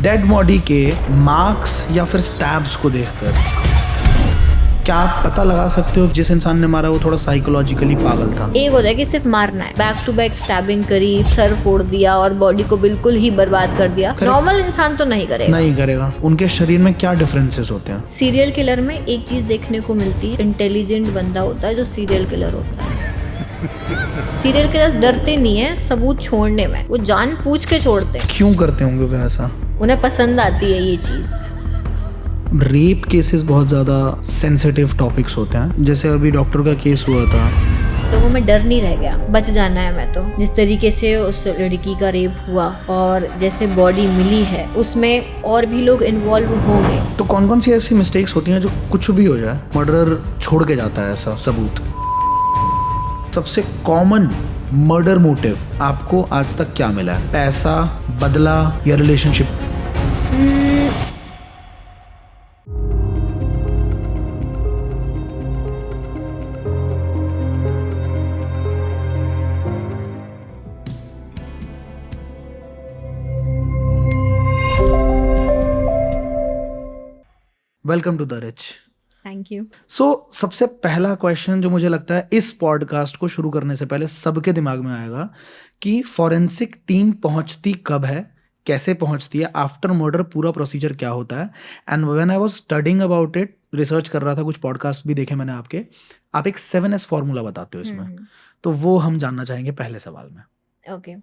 Dead body के marks या फिर स्टैब्स को देखकर क्या आप पता लगा सकते हो जिस इंसान ने मारा वो थोड़ा साइकोलॉजिकली पागल था? एक होता है कि सिर्फ मारना है, बैक टू बैक स्टैबिंग करी, सर फोड़ दिया और बॉडी को बिल्कुल ही बर्बाद कर दिया। नॉर्मल इंसान तो नहीं करेगा। उनके शरीर में क्या डिफरेंसेस होते हैं? सीरियल किलर में एक चीज देखने को मिलती है, इंटेलिजेंट बंदा होता है जो सीरियल किलर होता है। सीरियल किलर्स डरते नहीं है सबूत छोड़ने में, वो जान पूछ के छोड़ते हैं। क्यों करते होंगे वो ऐसा? उन्हें पसंद आती है ये चीज। रेप केसेस बहुत ज़्यादा सेंसिटिव टॉपिक्स होते हैं, जैसे अभी डॉक्टर का केस हुआ था। तो वो में डर नहीं रह गया, बच जाना है मैं तो। जिस तरीके से उस लड़की का रेप हुआ और जैसे बॉडी मिली है उसमें और भी लोग इन्वॉल्व होंगे। तो कौन कौन सी ऐसी मिस्टेक्स होती हैं जो कुछ भी हो जाए मर्डर छोड़ के जाता है ऐसा सबूत? सबसे कॉमन मर्डर मोटिव आपको आज तक क्या मिला है? पैसा, बदला या relationship? Welcome to the rich. Thank you. So सबसे पहला क्वेश्चन जो मुझे लगता है इस पॉडकास्ट को शुरू करने से पहले सबके दिमाग में आएगा कि फॉरेंसिक टीम पहुंचती कब है, कैसे पहुंचती है, आफ्टर मर्डर पूरा प्रोसीजर क्या होता है। And when I was studying about it, research कर रहा था, कुछ पॉडकास्ट भी देखे मैंने आपके, आप एक 7S फॉर्मूला बताते हो इसमें, तो वो हम जानना चाहेंगे पहले सवाल में। ओके,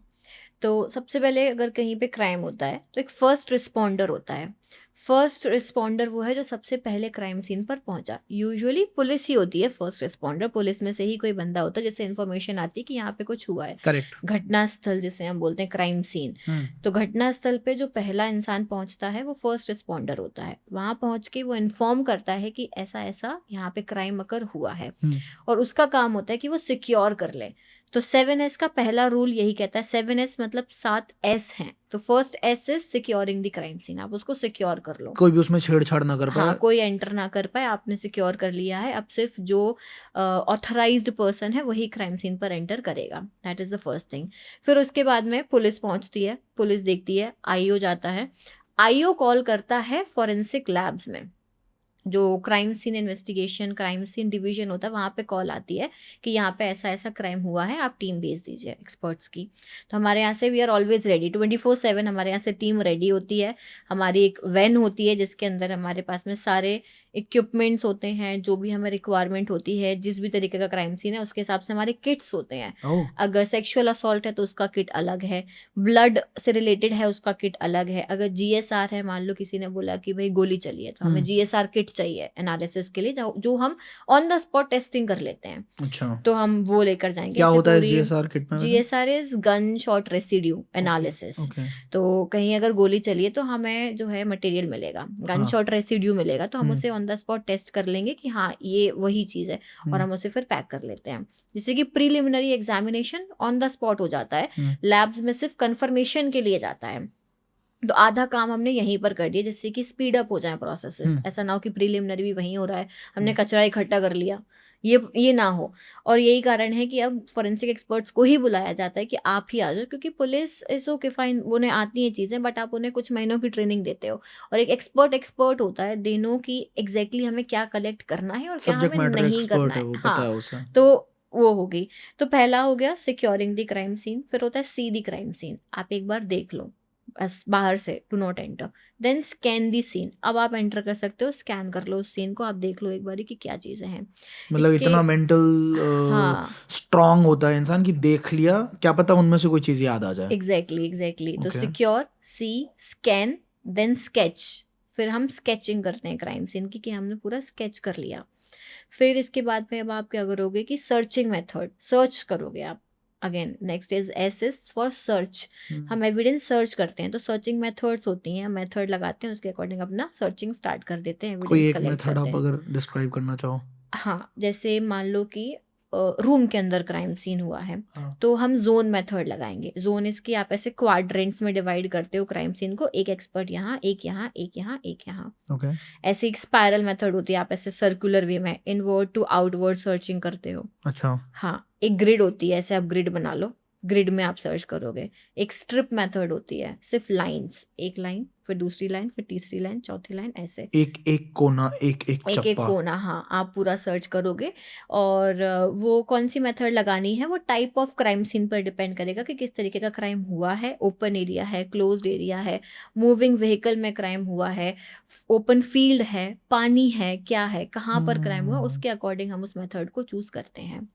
तो सबसे पहले अगर कहीं पे क्राइम होता है तो एक फर्स्ट रिस्पॉन्डर होता है। फर्स्ट रिस्पॉन्डर वो है जो सबसे पहले क्राइम सीन पर पहुंचा। यूजुअली पुलिस ही होती है फर्स्ट रिस्पॉन्डर। पुलिस में से ही कोई बंदा होता है जिससे इन्फॉर्मेशन आती है कि यहाँ पे कुछ हुआ है। करेक्ट। घटना स्थल जिसे हम बोलते हैं क्राइम सीन। तो घटना स्थल पे जो पहला इंसान पहुंचता है वो फर्स्ट रिस्पॉन्डर होता है। वहां पहुंच के वो इन्फॉर्म करता है कि ऐसा ऐसा यहाँ पे क्राइम अकर हुआ है और उसका काम होता है कि वो सिक्योर कर ले। तो 7S का पहला रूल यही कहता है। 7S मतलब 7S हैं। तो first S is securing the crime scene. आप उसको सिक्योर कर लो, कोई भी उसमें छेड़छाड़ ना कर पाए। हाँ, कोई एंटर ना कर पाए। आपने सिक्योर कर लिया है, अब सिर्फ जो ऑथराइज्ड पर्सन है वही क्राइम सीन पर एंटर करेगा। That is the first thing. फिर उसके बाद में पुलिस पहुंचती है, पुलिस देखती है, आईओ जाता है, आईओ कॉल करता है फॉरेंसिक लैब्स में। जो crime scene investigation, crime scene division होता है, वहाँ पे कॉल आती है कि यहाँ पे ऐसा ऐसा क्राइम हुआ है, आप टीम भेज दीजिए एक्सपर्ट्स की। तो हमारे यहाँ से वी आर ऑलवेज रेडी, 24/7 हमारे यहाँ से टीम रेडी होती है। हमारी एक वैन होती है जिसके अंदर हमारे पास में सारे इक्विपमेंट्स होते हैं, जो भी हमें रिक्वायरमेंट होती है, जिस भी तरीके का क्राइम सीन है उसके हिसाब से हमारे किट्स होते हैं। अगर सेक्सुअल असॉल्ट है तो उसका किट अलग है, ब्लड से रिलेटेड है उसका किट अलग है, अगर GSR है, मान लो किसी ने बोला कि भाई गोली चली है तो हमें GSR किट चाहिए एनालिसिस के लिए, जो हम ऑन द स्पॉट टेस्टिंग कर लेते हैं। अच्छा, तो हम वो लेकर जाएंगे। क्या होता है GSR किट में? GSR is gun shot residue analysis. तो कहीं अगर गोली चली है तो हमें जो है मटेरियल मिलेगा, गन शॉट रेसिड्यू मिलेगा, तो हम उसे ऑन द स्पॉट टेस्ट कर लेंगे कि हाँ ये वही चीज़ है और हम उसे फिर पैक कर लेते हैं। जैसे कि preliminary examination on the spot हो जाता है, लैब्स में सिर्फ कंफर्मेशन के लिए जाता है। तो आधा काम हमने यहीं पर कर दिया जिससे कि स्पीड अप हो जाए प्रोसेसेस। ऐसा ना हो कि प्रीलिमिनरी भी वहीं हो रहा है, हमने कचरा इकट्ठा कर लिया, ये ना हो। और यही कारण है कि अब फॉरेंसिक एक्सपर्ट्स को ही बुलाया जाता है कि आप ही आ जाओ, क्योंकि पुलिस इज ओके फाइन, उन्हें आती हैं चीज़ें, बट आप उन्हें कुछ महीनों की ट्रेनिंग देते हो और एक एक्सपर्ट होता है देनों की एग्जैक्टली हमें क्या कलेक्ट करना है और क्या हमें नहीं करना है। हाँ, तो वो होगी। तो पहला हो गया सिक्योरिंग द क्राइम सीन। फिर होता है सी द क्राइम सीन। आप एक बार देख लो बस बाहर से, to not enter. Then scan the scene. अब आप एंटर कर सकते हो, स्कैन कर लो उस सीन को, आप देख लो एक बारी कि क्या चीज़ें हैं। मतलब इतना मेंटल स्ट्रांग होता है इंसान कि देख लिया, क्या पता उनमें से कोई चीज़ याद आ जाए। एग्जैक्टली। तो सिक्योर, सी, स्कैन, देन स्केच। फिर हम स्केचिंग करते हैं क्राइम सीन की कि हमने पूरा स्केच कर लिया। फिर इसके बाद में अब आप क्या करोगे कि सर्चिंग मेथड, सर्च करोगे आप। Again next is S is for search. हम एविडेंस सर्च करते हैं, तो सर्चिंग मेथड्स होती हैं, मेथड लगाते हैं, उसके अकॉर्डिंग अपना सर्चिंग स्टार्ट कर देते हैं, कोई एविडेंस एक कलेक्ट मेथड करते आप हैं। अगर डिस्क्राइब करना चाहो? हाँ, जैसे मान लो कि रूम के अंदर क्राइम सीन हुआ है, हाँ। तो हम जोन मेथड लगाएंगे। जोन इसकी आप ऐसे क्वाड्रेंट्स में डिवाइड करते हो क्राइम सीन को, एक एक्सपर्ट यहाँ, एक यहाँ, एक यहाँ, एक यहाँ। ओके। ऐसे एक स्पाइरल मेथड होती है, आप ऐसे सर्कुलर वे में इनवर्ड टू आउटवर्ड सर्चिंग करते हो। अच्छा। हाँ, एक ग्रिड होती है, ऐसे आप ग्रिड बना लो, ग्रिड में आप सर्च करोगे। एक स्ट्रिप मेथड होती है, सिर्फ लाइंस, एक लाइन फिर दूसरी लाइन, फिर तीसरी लाइन, चौथी लाइन, ऐसे एक एक कोना, एक एक एक एक चप्पा। कोना, हाँ आप पूरा सर्च करोगे। और वो कौन सी मेथड लगानी है वो टाइप ऑफ क्राइम सीन पर डिपेंड करेगा कि किस तरीके का क्राइम हुआ है, ओपन एरिया है, क्लोज्ड एरिया है, मूविंग व्हीकल में क्राइम हुआ है, ओपन फील्ड है, पानी है, क्या है, कहाँ पर क्राइम हुआ, उसके अकॉर्डिंग हम उस मेथड को चूज करते हैं।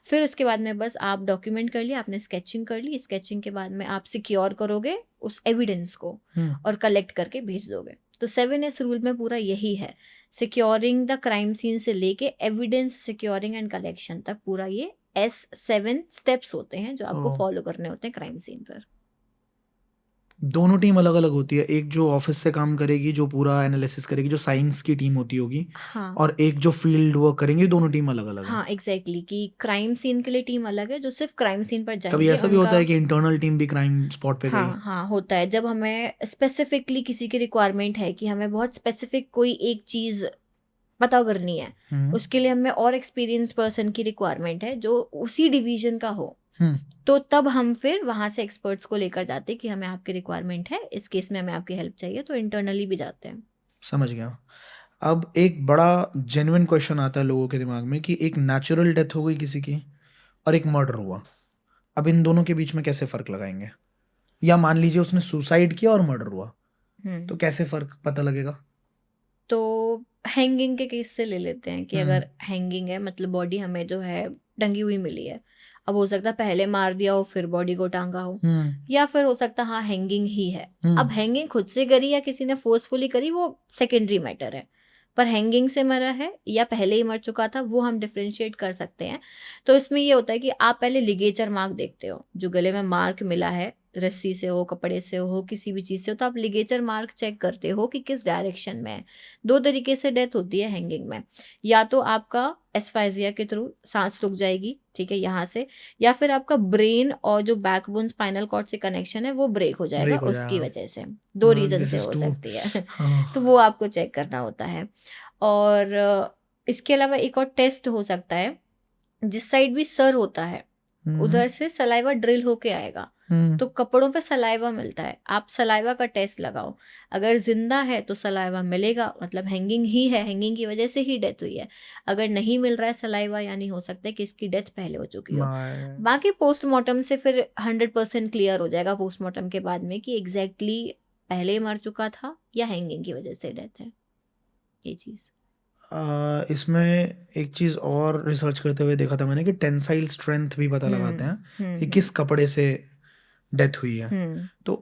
फिर उसके बाद में बस आप डॉक्यूमेंट कर लिया, आपने स्केचिंग कर ली, स्केचिंग के बाद में आप सिक्योर करोगे उस एविडेंस को और कलेक्ट करके भेज दोगे। तो 7S रूल में पूरा यही है, सिक्योरिंग द क्राइम सीन से लेके एविडेंस सिक्योरिंग एंड कलेक्शन तक पूरा ये S7 स्टेप्स होते हैं जो आपको फॉलो करने होते हैं क्राइम सीन पर। दोनों टीम अलग अलग होती है, एक जो ऑफिस से काम करेगी, जो पूरा एनालिसिस करेगी, जो साइंस की टीम होती होगी, हाँ और एक जो फील्ड वर्क करेंगे, दोनों टीम अलग अलग है। हाँ एग्जैक्टली कि क्राइम सीन के लिए टीम अलग है जो सिर्फ क्राइम सीन पर कभी जाएंगे, ऐसा भी होता उनका है कि इंटरनल टीम भी क्राइम स्पॉट पे गई? हाँ हाँ होता है। जब हमें स्पेसिफिकली किसी की रिक्वायरमेंट है कि हमें बहुत स्पेसिफिक कोई एक चीज़ पता करनी है, उसके लिए हमें और एक्सपीरियंस्ड पर्सन की रिक्वायरमेंट है जो उसी डिवीजन का हो, तो तब हम फिर वहाँ से एक्सपर्ट्स को लेकर जाते हैं कि हमें आपकी रिक्वायरमेंट है, इस केस में हमें आपकी हेल्प चाहिए, तो इंटरनली भी जाते हैं। समझ गया। अब एक बड़ा जेन्युइन क्वेश्चन आता है लोगों के दिमाग में कि एक नेचुरल डेथ हो गई किसी की और एक मर्डर हुआ, अब इन दोनों के बीच में कैसे फ़र्क लगाएंगे? या मान लीजिए उसने सुसाइड किया और मर्डर हुआ, तो कैसे फ़र्क पता लगेगा? तो हैंगिंग के केस से ले लेते हैं कि अगर हैंगिंग है मतलब बॉडी हमें जो है टंगी हुई मिली है, अब हो सकता है पहले मार दिया हो फिर बॉडी को टांगा हो, या फिर हो सकता हाँ हैंगिंग ही है। अब हैंगिंग खुद से करी या किसी ने फोर्सफुली करी वो सेकेंडरी मैटर है, पर हैंगिंग से मरा है या पहले ही मर चुका था वो हम डिफ्रेंशिएट कर सकते हैं। तो इसमें ये होता है कि आप पहले लिगेचर मार्क देखते हो, जो गले में मार्क मिला है, रस्सी से हो, कपड़े से हो, किसी भी चीज़ से हो, तो आप लिगेचर मार्क चेक करते हो कि किस डायरेक्शन में है। दो तरीके से डेथ होती है हैंगिंग में, या तो आपका एस्फाइजिया के थ्रू सांस रुक जाएगी, ठीक है, यहाँ से, या फिर आपका ब्रेन और जो बैकबोन स्पाइनल कॉर्ड से कनेक्शन है वो ब्रेक हो जाएगा, ब्रेक हो उसकी जाएगा। वजह से। दो रीज़न दिस से इज हो टू। सकती है हाँ। तो वो आपको चेक करना होता है। और इसके अलावा एक और टेस्ट हो सकता है, जिस साइड भी सर होता है उधर से सलाइवा ड्रिल होके आएगा, तो कपड़ों पे सलाइवा मिलता है, आप सलाइवा का टेस्ट लगाओ, अगर जिंदा है तो सलाइवा मिलेगा, मतलब हैंगिंग ही है, हैंगिंग की वजह से ही डेथ हुई है। अगर नहीं मिल रहा है सलाइवा, यानी हो सकता है कि इसकी डेथ पहले हो चुकी हो। बाकी पोस्टमार्टम से फिर 100% क्लियर हो जाएगा पोस्टमार्टम के बाद में कि एग्जैक्टली पहले मर चुका था या हैंगिंग की वजह से डेथ है, ये चीज़। इसमें एक चीज़ और रिसर्च करते हुए देखा था मैंने कि टेंसाइल स्ट्रेंथ भी पता लगाते हैं कि किस कपड़े से डेथ हुई है। तो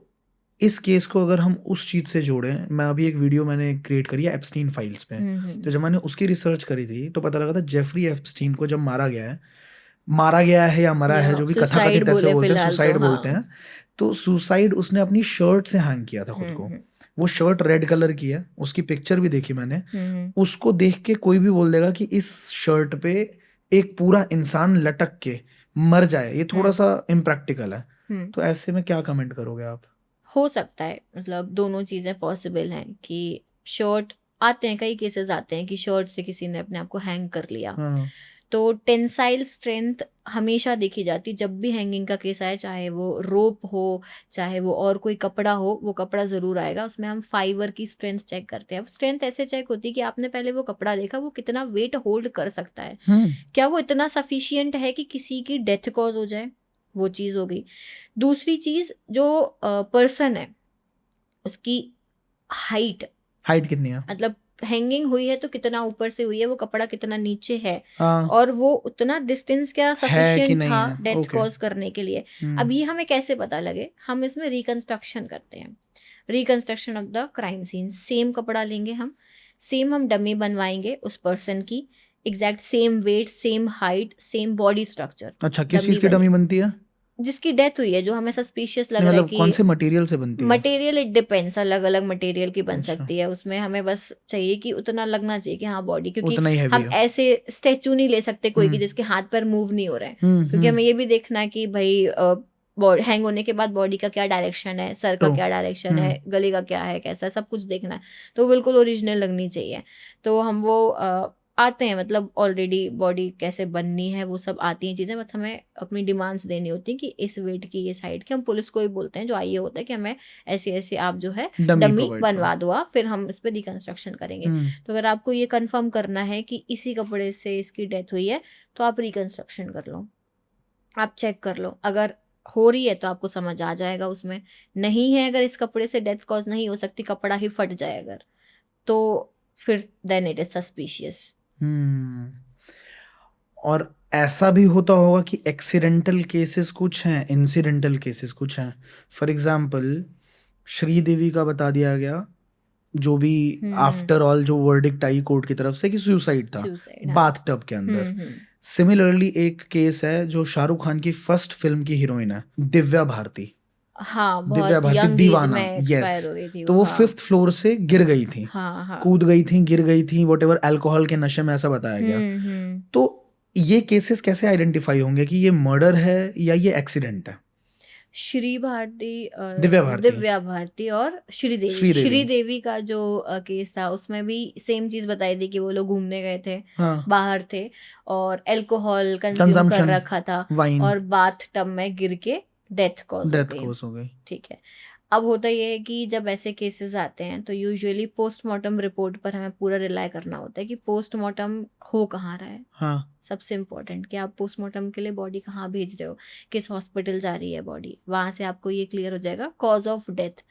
इस केस को अगर हम उस चीज़ से जोड़ें, मैं अभी एक वीडियो मैंने क्रिएट करी है एप्स्टीन फाइल्स पे, तो जब मैंने उसकी रिसर्च करी थी तो पता लगा था जेफरी एप्स्टीन को जब मारा गया है या मरा है, जो भी कथाकथित ऐसे बोलते हैं, सुसाइड बोलते हैं, तो सुसाइड उसने अपनी शर्ट से हैंग किया था खुद को। वो शर्ट रेड कलर की है, उसकी पिक्चर भी देखी मैंने। उसको देख के कोई भी बोल देगा कि इस शर्ट पे एक पूरा इंसान लटक के मर जाए, ये थोड़ा सा इम्प्रैक्टिकल है। तो ऐसे में क्या कमेंट करोगे आप? हो सकता है, मतलब दोनों चीज़ें पॉसिबल हैं कि शर्ट आते हैं, कई केसेस आते हैं कि शर्ट से किसी ने अपने आप को हैंग कर लिया। तो टेंसाइल स्ट्रेंथ हमेशा देखी जाती, जब भी हैंगिंग का केस आए, चाहे वो रोप हो, चाहे वो और कोई कपड़ा हो, वो कपड़ा ज़रूर आएगा, उसमें हम फाइबर की स्ट्रेंथ चेक करते हैं। स्ट्रेंथ ऐसे चेक होती है कि आपने पहले वो कपड़ा देखा, वो कितना वेट होल्ड कर सकता है, क्या वो इतना सफिशियंट है कि किसी की डेथ कॉज हो जाए, वो चीज़ हो गई। दूसरी चीज़, जो पर्सन है उसकी हाइट कितनी है, मतलब हैंगिंग हुई है तो कितना ऊपर से हुई है, वो कपड़ा कितना नीचे है, और वो उतना डिस्टेंस क्या सफिशिएंट था डेथ कॉज करने के लिए। अब ये हमें कैसे पता लगे, हम इसमें रिकंस्ट्रक्शन करते हैं, reconstruction of the crime scene. Same कपड़ा लेंगे हम, सेम हम डमी बनवाएंगे उस पर्सन की, exact same weight, same height, same body structure. अच्छा, किस चीज़ की डमी बनती है? जिसकी डेथ हुई है, जो हमें सस्पिशियस लग रहा है मतलब कि कौन से मटेरियल से बनती है? मटेरियल इट डिपेंड्स, अलग अलग मटेरियल की बन सकती है, उसमें हमें बस चाहिए कि उतना लगना चाहिए कि हाँ बॉडी, क्योंकि हम ऐसे स्टैचू नहीं ले सकते कोई की जिसके हाथ पैर मूव नहीं हो रहे हैं, क्योंकि हमें ये भी देखना है कि भाई हैंग होने के बाद बॉडी का क्या डायरेक्शन है, सर का क्या डायरेक्शन है, गले का क्या है, कैसा है, सब कुछ देखना है, तो बिल्कुल ओरिजिनल लगनी चाहिए। तो हम वो आते हैं, मतलब ऑलरेडी बॉडी कैसे बननी है वो सब आती हैं चीज़ें, बस हमें अपनी डिमांड्स देनी होती हैं कि इस वेट की ये साइड की। हम पुलिस को ही बोलते हैं, जो आईए होता है, कि हमें ऐसे ऐसे आप जो है डमी प्रोवाइड बनवा दो आप, फिर हम इस पर रिकंस्ट्रक्शन करेंगे। तो अगर आपको ये कंफर्म करना है कि इसी कपड़े से इसकी डेथ हुई है तो आप रिकंस्ट्रक्शन कर लो, आप चेक कर लो। अगर हो रही है तो आपको समझ आ जाएगा उसमें, नहीं है अगर इस कपड़े से डेथ कॉज नहीं हो सकती, कपड़ा ही फट जाए अगर, तो फिर देन इट इज सस्पिशियस। और ऐसा भी होता होगा कि एक्सीडेंटल केसेस कुछ हैं, इंसिडेंटल केसेस कुछ हैं। फॉर एग्जाम्पल श्रीदेवी का बता दिया गया, जो भी आफ्टर ऑल जो वर्डिक्ट आई कोर्ट की तरफ से कि सुसाइड था सुसाइड, बाथ टब के अंदर। सिमिलरली एक केस है जो शाहरुख खान की फर्स्ट फिल्म की हीरोइन है, दिव्या भारती। हाँ, दिव्या बहुत भारती यंग एज दीवाना, में एक्सपायर हो गई थी तो वो। वो हाँ 5th फ्लोर से गिर गई थी, हाँ हाँ। कूद गई थी, गिर गई थी, वॉटेवर, अल्कोहल के नशे में, ऐसा बताया गया। तो ये केसेस कैसे आइडेंटिफाई होंगे कि ये मर्डर है या ये एक्सीडेंट है? श्री भारती, दिव्या भारती, दिव्या भारती और श्रीदेवी। श्रीदेवी। श्रीदेवी का जो केस था उसमें भी सेम चीज बताई थी कि वो लोग घूमने गए थे, हाँ, बाहर थे और अल्कोहल कंज्यूम कर कंजम्पशन, रखा था वाइन, और बाथ टब में गिर के डेथ कॉज हो डेथ गई। कोस हो गई। ठीक है। अब होता ये है कि जब ऐसे केसेस आते हैं तो यूजुअली पोस्टमार्टम रिपोर्ट पर हमें पूरा रिलाई करना होता है कि पोस्टमार्टम हो कहाँ रहा है। हाँ, सबसे इम्पोर्टेंट कि आप पोस्टमार्टम के लिए बॉडी कहाँ भेज रहे हो, किस हॉस्पिटल जा रही है बॉडी, वहाँ से आपको ये क्लियर हो जाएगा। Cause of death,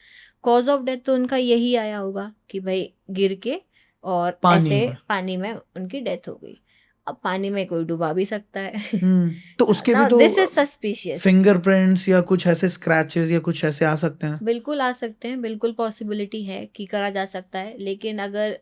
cause of death तो उनका यही आया होगा कि भाई गिर के और ऐसे पानी में उनकी डेथ हो गई। अब पानी में कोई डुबा भी सकता है। तो उसके भी Now, तो this is suspicious. फिंगरप्रिंट्स या कुछ ऐसे स्क्रैचेस या कुछ ऐसे आ सकते हैं। बिल्कुल आ सकते हैं, बिल्कुल पॉसिबिलिटी है कि करा जा सकता है, लेकिन अगर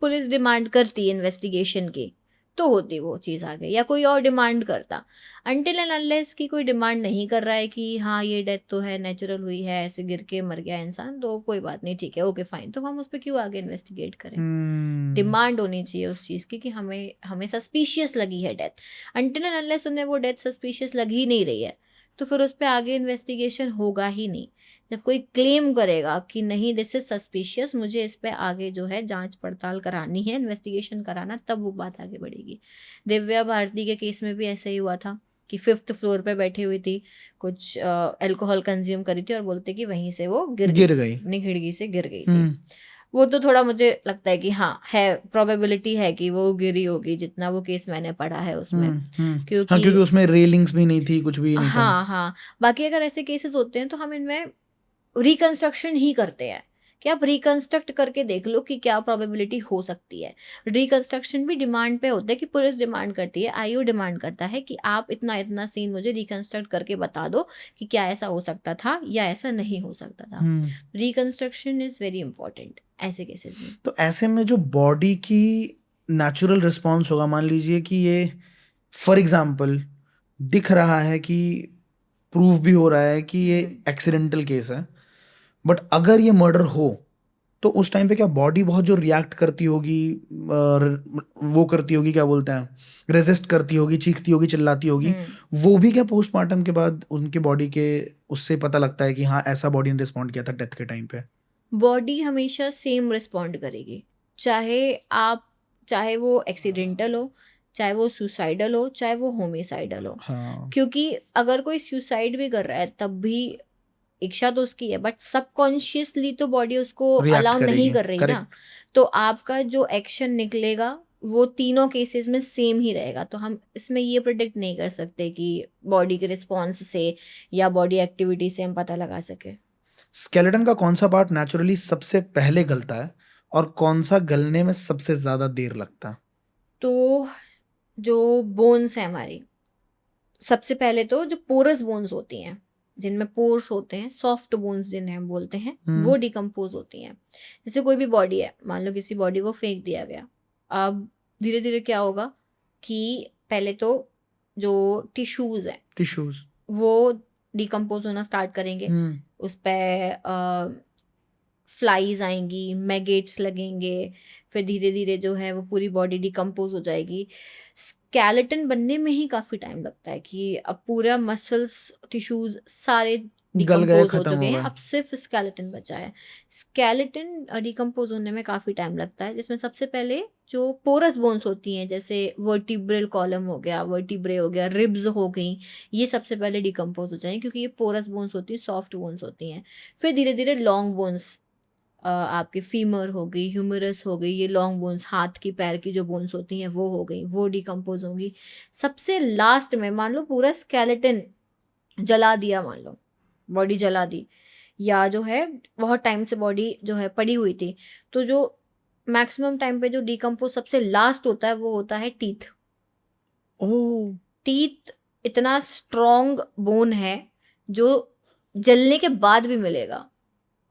पुलिस डिमांड करती है इन्वेस्टिगेशन की तो होती वो चीज़ आगे, या कोई और डिमांड करता। अनटिल एंड अनलेस की कोई डिमांड नहीं कर रहा है कि हाँ ये डेथ तो है, नेचुरल हुई है, ऐसे गिर के मर गया इंसान, तो कोई बात नहीं, ठीक है, ओके फाइन, तो हम उस पर क्यों आगे इन्वेस्टिगेट करें। डिमांड होनी चाहिए उस चीज़ की कि हमें सस्पिशियस लगी है डेथ। अनटिल एंड अनलेस उन्हें वो डेथ सस्पिशियस लग ही नहीं रही है तो फिर उस पर आगे इन्वेस्टिगेशन होगा ही नहीं। जब कोई क्लेम करेगा कि नहीं दिस इज सस्पिशियस, मुझे इस पे आगे जो है जांच पड़ताल करानी है, इन्वेस्टिगेशन कराना, तब वो बात आगे बढ़ेगी। दिव्या भारती के केस में भी ऐसा ही हुआ था कि 5th फ्लोर पे बैठी हुई थी, कुछ अल्कोहल कंज्यूम करी थी और बोलते कि वहीं से वो गिर गई, अपनी खिड़की से गिर गई थी। वो तो थोड़ा मुझे लगता है कि हाँ है, प्रोबेबिलिटी है कि वो गिरी होगी, जितना वो केस मैंने पढ़ा है उसमें। क्योंकि उसमें रेलिंग्स भी नहीं थी, कुछ भी नहीं था। हाँ। बाकी अगर ऐसे केसेस होते हैं तो हम इनमें रिकंस्ट्रक्शन ही करते हैं कि आप रिकंस्ट्रक्ट करके देख लो कि क्या प्रोबेबिलिटी हो सकती है। रिकंस्ट्रक्शन भी डिमांड पे होता है कि पुलिस डिमांड करती है, आईओ डिमांड करता है कि आप इतना इतना सीन मुझे रिकंस्ट्रक्ट करके बता दो कि क्या ऐसा हो सकता था या ऐसा नहीं हो सकता था। रिकंस्ट्रक्शन इज वेरी इंपॉर्टेंट ऐसे केसेस में। तो ऐसे में जो बॉडी की नेचुरल रिस्पॉन्स होगा, मान लीजिए कि ये फॉर एग्जाम्पल दिख रहा है कि प्रूव भी हो रहा है कि ये एक्सीडेंटल केस है, बट अगर ये मर्डर हो तो उस टाइम पे क्या बॉडी बहुत जो रिएक्ट करती होगी, वो करती होगी, क्या बोलते हैं, रेजिस्ट करती होगी, चीखती होगी, चिल्लाती होगी, वो भी क्या पोस्टमार्टम के बाद उनके बॉडी के उससे पता लगता है कि हाँ ऐसा बॉडी ने रिस्पॉन्ड किया था डेथ के टाइम पे? बॉडी हमेशा सेम रिस्पॉन्ड करेगी, चाहे वो एक्सीडेंटल हो, चाहे वो सुसाइडल हो, चाहे वो होमिसाइडल हो। हाँ, क्योंकि अगर कोई सुसाइड भी कर रहा है तब भी इच्छा तो उसकी है, बट सबकॉन्शियसली तो बॉडी उसको अलाउ नहीं कर रही ना। तो आपका जो एक्शन निकलेगा वो तीनों केसेस में सेम ही रहेगा। तो हम इसमें ये प्रेडिक्ट नहीं कर सकते कि बॉडी के रिस्पॉन्स से या बॉडी एक्टिविटी से हम पता लगा सके। स्केलेटन का कौन सा पार्ट नेचुरली सबसे पहले गलता है और कौन सा गलने में सबसे ज्यादा देर लगता है? तो जो बोन्स है हमारी, सबसे पहले तो जो पोरस बोन्स होती हैं, जिनमें पोर्स होते हैं, सॉफ्ट बोन्स जिन्हें हम बोलते हैं, वो डिकम्पोज होती हैं। जैसे कोई भी बॉडी है, मान लो किसी बॉडी को फेंक दिया गया, अब धीरे धीरे क्या होगा कि पहले तो जो टिश्यूज हैं वो डिकम्पोज होना स्टार्ट करेंगे, उस पर फ्लाइज आएंगी, मैगेट्स लगेंगे, फिर धीरे धीरे जो है वो पूरी बॉडी डिकम्पोज हो जाएगी। स्केलेटन बनने में ही काफ़ी टाइम लगता है कि अब पूरा मसल्स, टिश्यूज सारे गल गए, डिकम्पोज हो खत्म चुके हो हैं, गए। अब सिर्फ स्केलेटन बचा है। स्केलेटन डिकम्पोज होने में काफ़ी टाइम लगता है, जिसमें सबसे पहले जो पोरस बोन्स होती हैं, जैसे वर्टिब्रल कॉलम हो गया, वर्टिब्रे हो गया, रिब्स हो गई, ये सबसे पहले डिकम्पोज हो जाएंगे क्योंकि ये पोरस बोन्स होती हैं, सॉफ्ट बोन्स होती हैं। फिर धीरे धीरे लॉन्ग बोन्स, आपके फीमर हो गई, ह्यूमरस हो गई, ये लॉन्ग बोन्स, हाथ की पैर की जो बोन्स होती हैं वो हो गई, वो डिकम्पोज होंगी। सबसे लास्ट में मान लो पूरा स्केलेटन जला दिया, मान लो बॉडी जला दी, या जो है बहुत टाइम से बॉडी जो है पड़ी हुई थी, तो जो मैक्सिमम टाइम पे जो डिकम्पोज सबसे लास्ट होता है वो होता है टीथ। ओह, टीथ इतना स्ट्रॉन्ग बोन है जो जलने के बाद भी मिलेगा,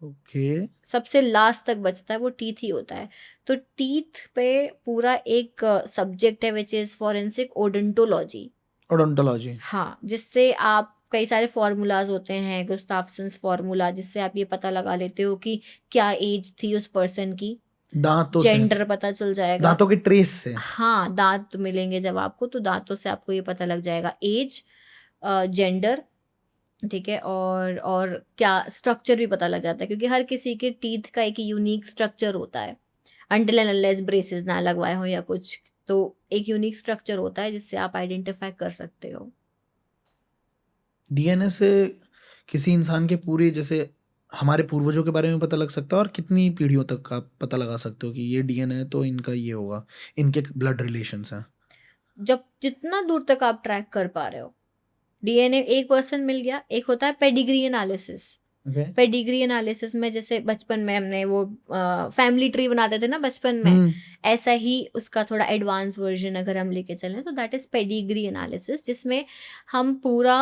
ओके। सबसे लास्ट तक बचता है वो टीथ ही होता है। तो टीथ पे पूरा एक सब्जेक्ट है which is forensic odontology. Odontology. हाँ, जिससे आप कई सारे फार्मूलाज होते हैं, गुस्ताफसन्स फार्मूला, जिससे आप ये पता लगा लेते हो कि क्या एज थी उस पर्सन की, दांतों से, जेंडर पता चल जाएगा। दांतों के ट्रेस से। हाँ, दांत मिलेंगे जब आपको, तो दांतों से आपको ये पता लग जाएगा एज, जेंडर, ठीक है, और क्या स्ट्रक्चर भी पता लग जाता है, क्योंकि हर किसी के टीथ का एक यूनिक स्ट्रक्चर होता है, अनटिल एंड अनलेस ब्रेसेस ना लगवाए हो या कुछ, तो एक यूनिक स्ट्रक्चर होता है जिससे आप आइडेंटिफाई कर सकते हो। डीएनए से किसी इंसान के पूरे, जैसे हमारे पूर्वजों के बारे में पता लग सकता है, और कितनी पीढ़ियों तक आप पता लगा सकते हो कि ये डीएनए है तो इनका ये होगा, इनके ब्लड रिलेशंस हैं। जब जितना दूर तक आप ट्रैक कर पा रहे हो, डीएनए एक पर्सन मिल गया। एक होता है pedigree analysis. Okay. Pedigree analysis में जैसे बचपन में हमने वो फैमिली ट्री बनाते थे ना बचपन में, ऐसा ही उसका थोड़ा एडवांस वर्जन अगर हम लेके चलें तो दैट इज पेडिग्री एनालिसिस, जिसमें हम पूरा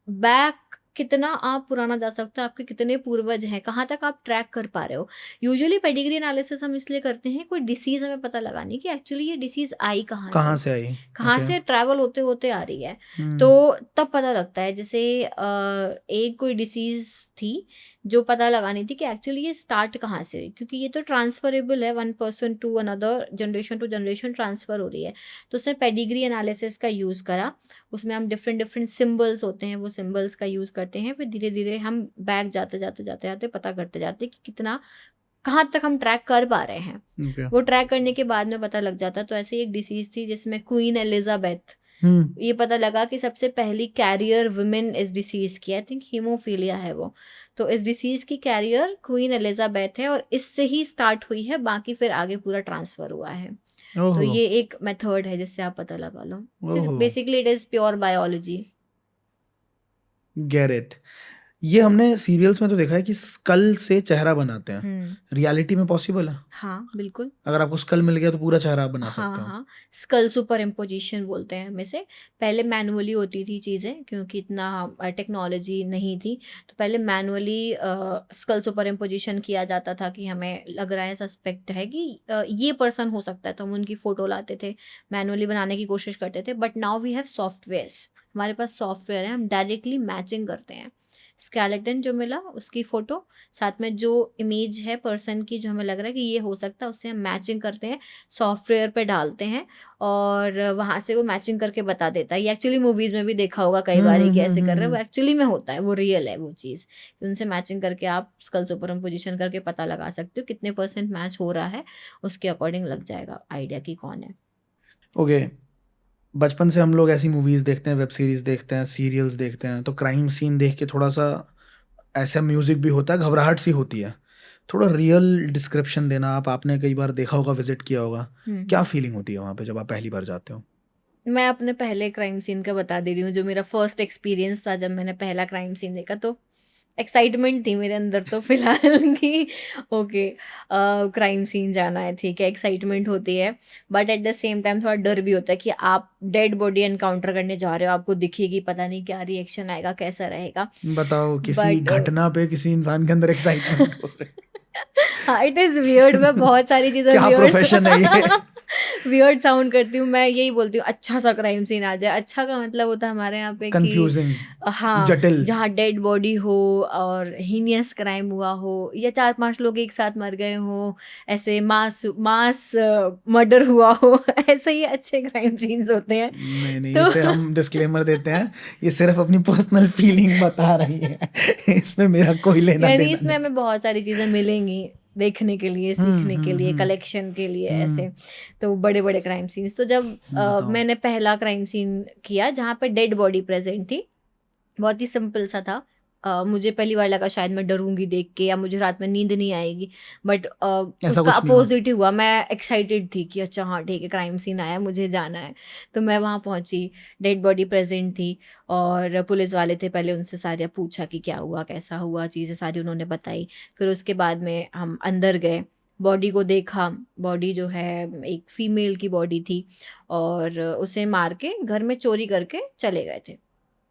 बैक कितना आप पुराना जा सकते हो, आपके कितने पूर्वज हैं, कहाँ तक आप ट्रैक कर पा रहे हो। यूजुअली पेडिग्री एनालिसिस हम इसलिए करते हैं, कोई डिसीज़ हमें पता लगानी कि एक्चुअली ये डिसीज़ आई कहाँ से आई, कहाँ ओके। से ट्रैवल होते होते आ रही है। तो तब पता लगता है, जैसे एक कोई डिसीज़ थी जो पता लगानी थी कि एक्चुअली ये स्टार्ट कहाँ से हुई, क्योंकि ये तो ट्रांसफरेबल है, one person to another, generation to generation transfer हो रही है। तो उसने पेडिग्री एनालिसिस का यूज़ करा, उसमें हम डिफरेंट डिफरेंट सिम्बल्स होते हैं, वो सिम्बल्स का यूज़ करते हैं, फिर धीरे धीरे हम बैक जाते जाते जाते जाते पता करते जाते कि कितना कहाँ तक हम ट्रैक कर पा रहे हैं। ओके। वो ट्रैक करने के बाद में पता लग जाता। तो ऐसे एक डिसीज़ थी जिसमें क्वीन एलिजाबेथ, ये पता लगा कि सबसे पहली कैरियर वुमेन इस डिसीज़ की, आई थिंक हीमोफीलिया है वो, तो इस डिसीज़ की कैरियर क्वीन एलिजाबेथ है, और इससे ही स्टार्ट हुई है, बाकी फिर आगे पूरा ट्रांसफ़र हुआ है। तो ओहो, ये एक मेथड है जिससे आप पता लगा लो। ओहो, basically it is pure biology. Get it. ये हमने सीरियल्स में तो देखा है कि स्कल से चेहरा बनाते हैं, रियलिटी में पॉसिबल है? हाँ, बिल्कुल। अगर आपको स्कल मिल गया तो पूरा चेहरा आप बना सकते हाँ, हो? हाँ, स्कल सुपर इम्पोजिशन बोलते हैं हमें से। पहले मैनुअली होती थी चीज़ें, क्योंकि इतना टेक्नोलॉजी नहीं थी, तो पहले मैनुअली स्कल सुपर इम्पोजिशन किया जाता था कि हमें लग रहा है, सस्पेक्ट है कि ये पर्सन हो सकता है, तो हम उनकी फ़ोटो लाते थे, मैनुअली बनाने की कोशिश करते थे। But now we have softwares, हमारे पास सॉफ्टवेयर है, हम डायरेक्टली मैचिंग करते हैं। स्केलेटन जो मिला उसकी फ़ोटो, साथ में जो इमेज है पर्सन की जो हमें लग रहा है कि ये हो सकता है, उससे हम मैचिंग करते हैं, सॉफ्टवेयर पे डालते हैं, और वहाँ से वो मैचिंग करके बता देता है। ये एक्चुअली मूवीज़ में भी देखा होगा कई बार कि ऐसे कर रहे हैं, वो एक्चुअली में होता है, वो रियल है वो चीज़। उनसे मैचिंग करके आप स्कल सुपर पोजीशन करके पता लगा सकते हो कितने % मैच हो रहा है, उसके अकॉर्डिंग लग जाएगा आइडिया कि कौन है। ओके। बचपन से हम लोग ऐसी मूवीज़ देखते हैं, वेब सीरीज़ देखते हैं, सीरियल्स देखते हैं, तो क्राइम सीन देख के थोड़ा सा ऐसा म्यूज़िक भी होता है, घबराहट सी होती है। थोड़ा रियल डिस्क्रिप्शन देना, आपने कई बार देखा होगा, विज़िट किया होगा, क्या फीलिंग होती है वहाँ पे जब आप पहली बार जाते हो? मैं अपने पहले क्राइम सीन का बता दे रही हूँ, जो मेरा फर्स्ट एक्सपीरियंस था जब मैंने पहला क्राइम सीन देखा। तो एक्साइटमेंट थी मेरे अंदर तो फिलहाल कि ओके, क्राइम सीन जाना है, ठीक है, एक्साइटमेंट होती है, but at the same time थोड़ा डर भी होता है कि आप डेड बॉडी एनकाउंटर करने जा रहे हो, आपको दिखेगी, पता नहीं क्या रिएक्शन आएगा, कैसा रहेगा। बताओ, किसी बट घटना पे किसी इंसान के अंदर एक्साइटमेंट हो रही है। हाँ, इट इज़ वियर्ड। मैं बहुत सारी चीज़ें क्या वियर्ड प्रोफेशन है ये? वियर्ड साउंड करती हूँ, मैं यही बोलती हूँ अच्छा सा क्राइम सीन आ जाए। अच्छा का मतलब होता है हमारे यहाँ पे कि कंफ्यूजिंग, हाँ, जटिल। जहाँ डेड बॉडी हो और हीनियस क्राइम हुआ हो, या 4-5 लोग एक साथ मर गए हो, ऐसे मास मर्डर हुआ हो, ऐसे ही अच्छे क्राइम सीन्स होते हैं। नहीं, तो इसे हम डिस्क्लेमर देते हैं, ये सिर्फ अपनी पर्सनल फीलिंग बता रही है, इसमें मेरा कोई लेना यानी देना इसमें नहीं। हमें बहुत सारी चीज़ें मिलेंगी देखने के लिए, सीखने के लिए, कलेक्शन के लिए, ऐसे। तो बड़े बड़े क्राइम सीन्स, तो जब बताओ। मैंने पहला क्राइम सीन किया जहाँ पे डेड बॉडी प्रेजेंट थी, बहुत ही सिंपल सा था। मुझे पहली बार लगा शायद मैं डरूंगी देख के, या मुझे रात में नींद नहीं आएगी, बट ऐसा उसका कुछ नहीं हुआ। अपोजिट ही हुआ। मैं एक्साइटेड थी कि अच्छा हाँ ठीक है, क्राइम सीन आया, मुझे जाना है। तो मैं वहाँ पहुँची, डेड बॉडी प्रेजेंट थी, और पुलिस वाले थे, पहले उनसे सारे पूछा कि क्या हुआ, कैसा हुआ, चीज़ें सारी उन्होंने बताई। फिर उसके बाद में हम अंदर गए, बॉडी को देखा। बॉडी जो है एक फीमेल की बॉडी थी, और उसे मार के घर में चोरी करके चले गए थे।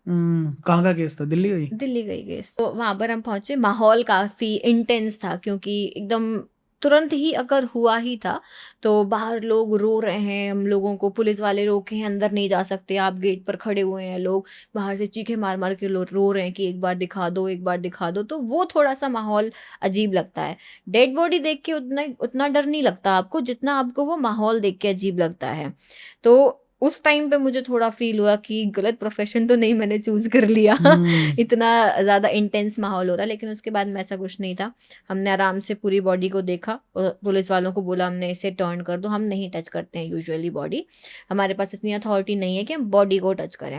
कहाँ का केस था? दिल्ली गई? दिल्ली गई गेस। तो वहाँ पर हम पहुँचे, माहौल काफ़ी इंटेंस था, क्योंकि एकदम तुरंत ही अगर हुआ ही था, तो बाहर लोग रो रहे हैं, हम लोगों को पुलिस वाले रोके हैं, अंदर नहीं जा सकते आप, गेट पर खड़े हुए हैं लोग, बाहर से चीखे मार मार के लोग रो रहे हैं कि एक बार दिखा दो, एक बार दिखा दो। तो वो थोड़ा सा माहौल अजीब लगता है। डेड बॉडी देख के उतना उतना डर नहीं लगता आपको, जितना आपको वो माहौल देख के अजीब लगता है। तो उस टाइम पे मुझे थोड़ा फील हुआ कि गलत प्रोफेशन तो नहीं मैंने चूज़ कर लिया। इतना ज़्यादा इंटेंस माहौल हो रहा। लेकिन उसके बाद में ऐसा कुछ नहीं था। हमने आराम से पूरी बॉडी को देखा और पुलिस वालों को बोला हमने इसे टर्न कर दो। हम नहीं टच करते हैं यूजुअली बॉडी, हमारे पास इतनी अथॉरिटी नहीं है कि हम बॉडी को टच करें।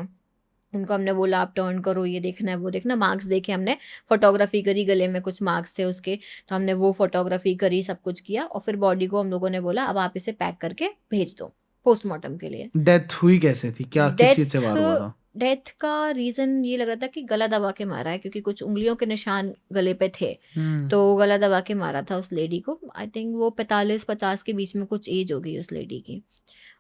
उनको हमने बोला आप टर्न करो, ये देखना है, वो देखना। मार्क्स देखे हमने, फोटोग्राफी करी, गले में कुछ मार्क्स थे उसके, तो हमने वो फोटोग्राफी करी, सब कुछ किया, और फिर बॉडी को हम लोगों ने बोला अब आप इसे पैक करके भेज दो पोस्टमार्टम के लिए। डेथ हुई कैसे थी? क्या किस चीज से डेथ वार हुआ था? डेथ का रीज़न ये लग रहा था कि गला दबा के मारा है, क्योंकि कुछ उंगलियों के निशान गले पे थे। तो गला दबा के मारा था उस लेडी को। आई थिंक वो 45-50 के बीच में कुछ एज हो गई उस लेडी की।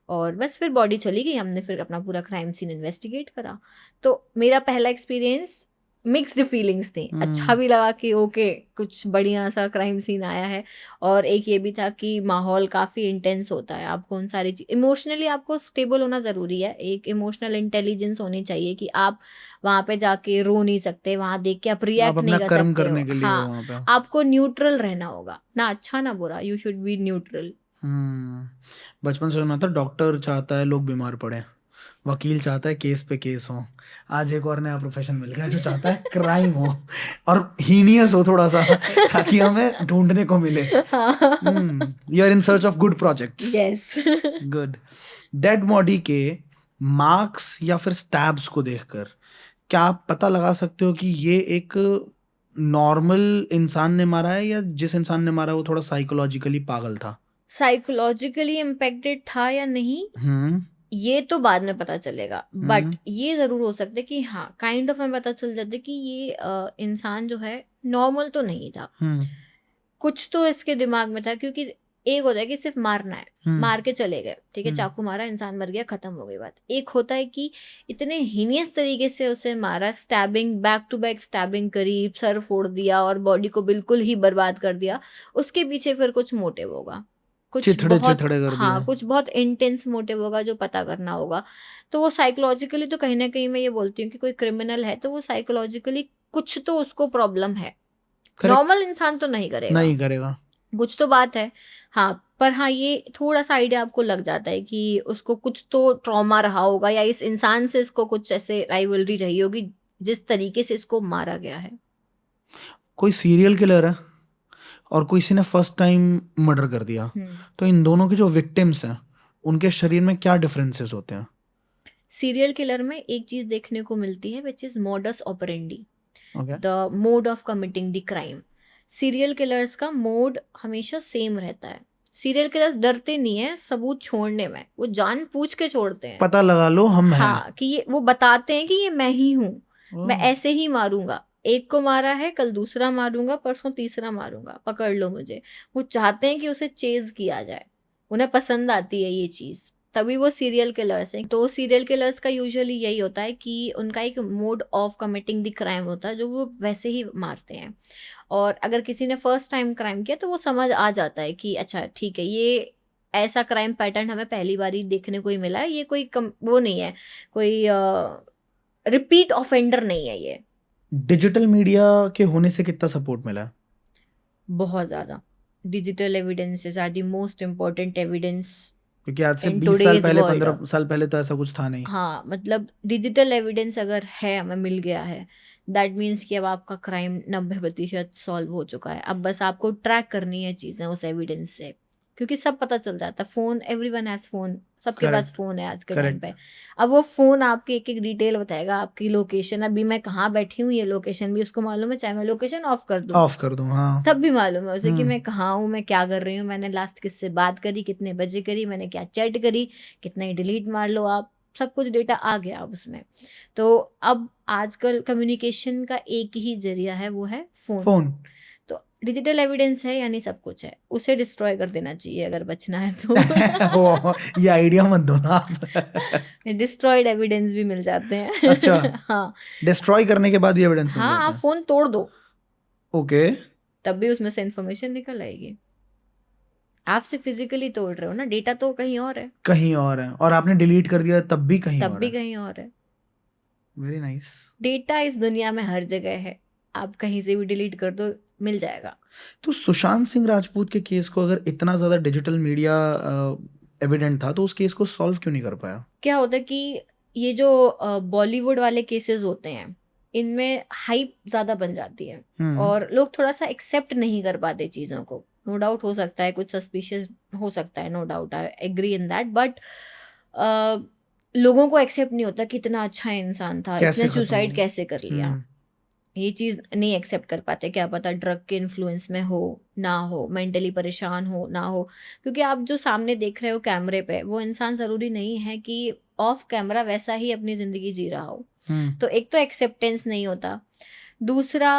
और बस फिर बॉडी चली गई, हमने फिर अपना पूरा क्राइम सीन इन्वेस्टिगेट करा। तो मेरा पहला एक्सपीरियंस मिक्स्ड फीलिंग्स थी। अच्छा भी लगा कि ओके कुछ बढ़िया सा क्राइम सीन आया है, और एक ये भी था कि माहौल काफ़ी इंटेंस होता है। आपको उन सारी चीज इमोशनली आपको स्टेबल होना ज़रूरी है, एक इमोशनल इंटेलिजेंस होनी चाहिए कि आप वहाँ पे जाके रो नहीं सकते, वहाँ देख के आप आप रिएक्ट अपना नहीं कर कर्म सकते करने हो। के लिए हो हाँ, वहां पे। आपको न्यूट्रल रहना होगा, ना अच्छा ना बुरा, यू शुड बी न्यूट्रल। बचपन से सुना था डॉक्टर चाहता है लोग बीमार पड़े, वकील चाहता है केस पे केस हो। आज एक और नया प्रोफेशन मिल गया जो चाहता है क्राइम हो और हीनियस हो थोड़ा सा, ताकि हमें ढूंढने को मिले। You are in search of good projects. Yes. Good. Dead body के मार्क्स या फिर स्टैब्स को देखकर क्या आप पता लगा सकते हो कि ये एक नॉर्मल इंसान ने मारा है, या जिस इंसान ने मारा वो थोड़ा साइकोलॉजिकली पागल था? साइकोलॉजिकली इम्पेक्टेड था या नहीं, हम्म ये तो बाद में पता चलेगा, बट हम्म ये ज़रूर हो सकता है कि हाँ काइंड ऑफ हमें पता चल जाता है कि ये इंसान जो है नॉर्मल तो नहीं था। हम्म कुछ तो इसके दिमाग में था, क्योंकि एक होता है कि सिर्फ मारना है, मार के चले गए, ठीक है, चाकू मारा, इंसान मर गया, खत्म हो गई बात। एक होता है कि इतने हीनियस तरीके से उसे मारा, stabbing, back to back stabbing करी, सर फोड़ दिया और बॉडी को बिल्कुल ही बर्बाद कर दिया। उसके पीछे फिर कुछ मोटिव होगा, कुछ चिथड़े बहुत, चिथड़े कर हाँ दिया। कुछ बहुत इंटेंस मोटिव होगा जो पता करना होगा। तो वो साइकोलॉजिकली, तो कहीं ना कहीं मैं ये बोलती हूँ कि कोई क्रिमिनल है तो वो साइकोलॉजिकली कुछ तो उसको प्रॉब्लम है। करेक्ट। नॉर्मल इंसान तो नहीं करेगा, नहीं करेगा। कुछ तो बात है। हाँ, पर हाँ ये थोड़ा सा आइडिया आपको लग जाता है कि उसको कुछ तो ट्रॉमा रहा होगा, या इस इंसान से इसको कुछ ऐसे राइवलरी रही होगी जिस तरीके से इसको मारा गया है। कोई सीरियल किलर है और किसी ने फर्स्ट टाइम मर्डर कर दिया, तो इन दोनों के जो विक्टिम्स हैं उनके शरीर में क्या डिफरेंसेस होते हैं? सीरियल किलर में एक चीज देखने को मिलती है which is modus operandi, okay. The mode of committing the crime. Serial killers का मोड हमेशा सेम रहता है। सीरियल किलर्स डरते नहीं है सबूत छोड़ने में, वो जान पूछ के छोड़ते हैं। पता लगा लो हम हैं। हाँ, कि ये वो बताते हैं कि ये मैं ही हूँ, मैं ओह, ऐसे ही मारूंगा, एक को मारा है, कल दूसरा मारूंगा, परसों तीसरा मारूंगा, पकड़ लो मुझे। वो चाहते हैं कि उसे चेज किया जाए, उन्हें पसंद आती है ये चीज, तभी वो सीरियल किलर्स हैं। तो सीरियल किलर्स का यूजुअली यही होता है कि उनका एक mode of committing the crime होता है जो वो वैसे ही मारते हैं। और अगर किसी ने फर्स्ट टाइम क्राइम किया तो वो समझ आ जाता है कि अच्छा ठीक है, ये ऐसा क्राइम पैटर्न हमें पहली बार ही देखने को ही मिला है। ये कोई वो नहीं है, कोई रिपीट ऑफेंडर नहीं है ये। डिजिटल मीडिया के होने से कितना सपोर्ट मिला है? बहुत ज़्यादा। Digital evidences are the most important evidence क्योंकि आज से इन 20 साल टुडेज पहले, वर्ल्ड। 15 साल पहले तो ऐसा कुछ था नहीं। हाँ, मतलब डिजिटल एविडेंस अगर है, हमें मिल गया है, दैट मीन्स कि अब आपका क्राइम 90% सॉल्व हो चुका है। अब बस आपको ट्रैक करनी है चीज़ें उस एविडेंस से, क्योंकि सब पता चल जाता है। फ़ोन, एवरीवन हैज़ फ़ोन, सबके पास करेक्ट, फ़ोन है आज के टाइम करेक्ट, पे। अब वो फ़ोन आपकी एक एक डिटेल बताएगा, आपकी लोकेशन, अभी मैं कहाँ बैठी हूँ ये लोकेशन भी उसको मालूम है, चाहे मैं लोकेशन ऑफ कर दूँ ऑफ कर दूं, हाँ। तब भी मालूम है उसे कि मैं हम्म, कहाँ हूँ, मैं क्या कर रही हूँ, मैंने लास्ट किससे बात करी, कितने बजे करी, मैंने क्या चैट करी, कितना ही डिलीट मार लो आप, सब कुछ डेटा आ गया अब उसमें। तो अब आजकल कम्युनिकेशन का एक ही जरिया है, वो है फ़ोन। फोन। तो डिजिटल एविडेंस है यानी सब कुछ है, उसे डिस्ट्रॉय कर देना चाहिए अगर बचना है तो। वो ये आइडिया मत दो ना आप। डिस्ट्रॉयड एविडेंस भी मिल जाते अच्छा, हैं। हाँ, डिस्ट्रॉय करने के बाद भी एविडेंस मिल हाँ, जाता आप है? फ़ोन तोड़ दो, ओके। तब भी उसमें से इन्फॉर्मेशन निकल आएगी। आप सिर्फ फिजिकली तोड़ रहे हो ना, डेटा तो कहीं और है, कहीं और है, और आपने डिलीट कर दिया तब भी कहीं तब और भी है। कहीं और है। Very nice. डेटा इस दुनिया में हर जगह है, आप कहीं से भी डिलीट कर दो, मिल जाएगा। तो सुशांत सिंह राजपूत के केस को अगर इतना ज्यादा डिजिटल मीडिया एविडेंट था, तो उस केस को सॉल्व क्यों नहीं कर पाया? क्या होता है कि ये जो बॉलीवुड वाले केसेस होते हैं, इनमें हाइप ज़्यादा बन जाती है हम्म, और लोग थोड़ा सा एक्सेप्ट नहीं कर पाते चीज़ों को। नो डाउट हो सकता है, कुछ सस्पिशियस हो सकता है, no doubt, I agree in that, but लोगों को एक्सेप्ट नहीं होता कि इतना अच्छा इंसान था, कैसे इसने खत्म सुसाइड हुआ? कैसे कर लिया। हम्म, ये चीज़ नहीं एक्सेप्ट कर पाते, क्या पता ड्रग के इन्फ्लुएंस में हो, ना हो, मेंटली परेशान हो, ना हो। क्योंकि आप जो सामने देख रहे हो कैमरे पे, वो इंसान ज़रूरी नहीं है कि ऑफ कैमरा वैसा ही अपनी ज़िंदगी जी रहा हो। हम्म, तो एक तो एक्सेप्टेंस नहीं होता, दूसरा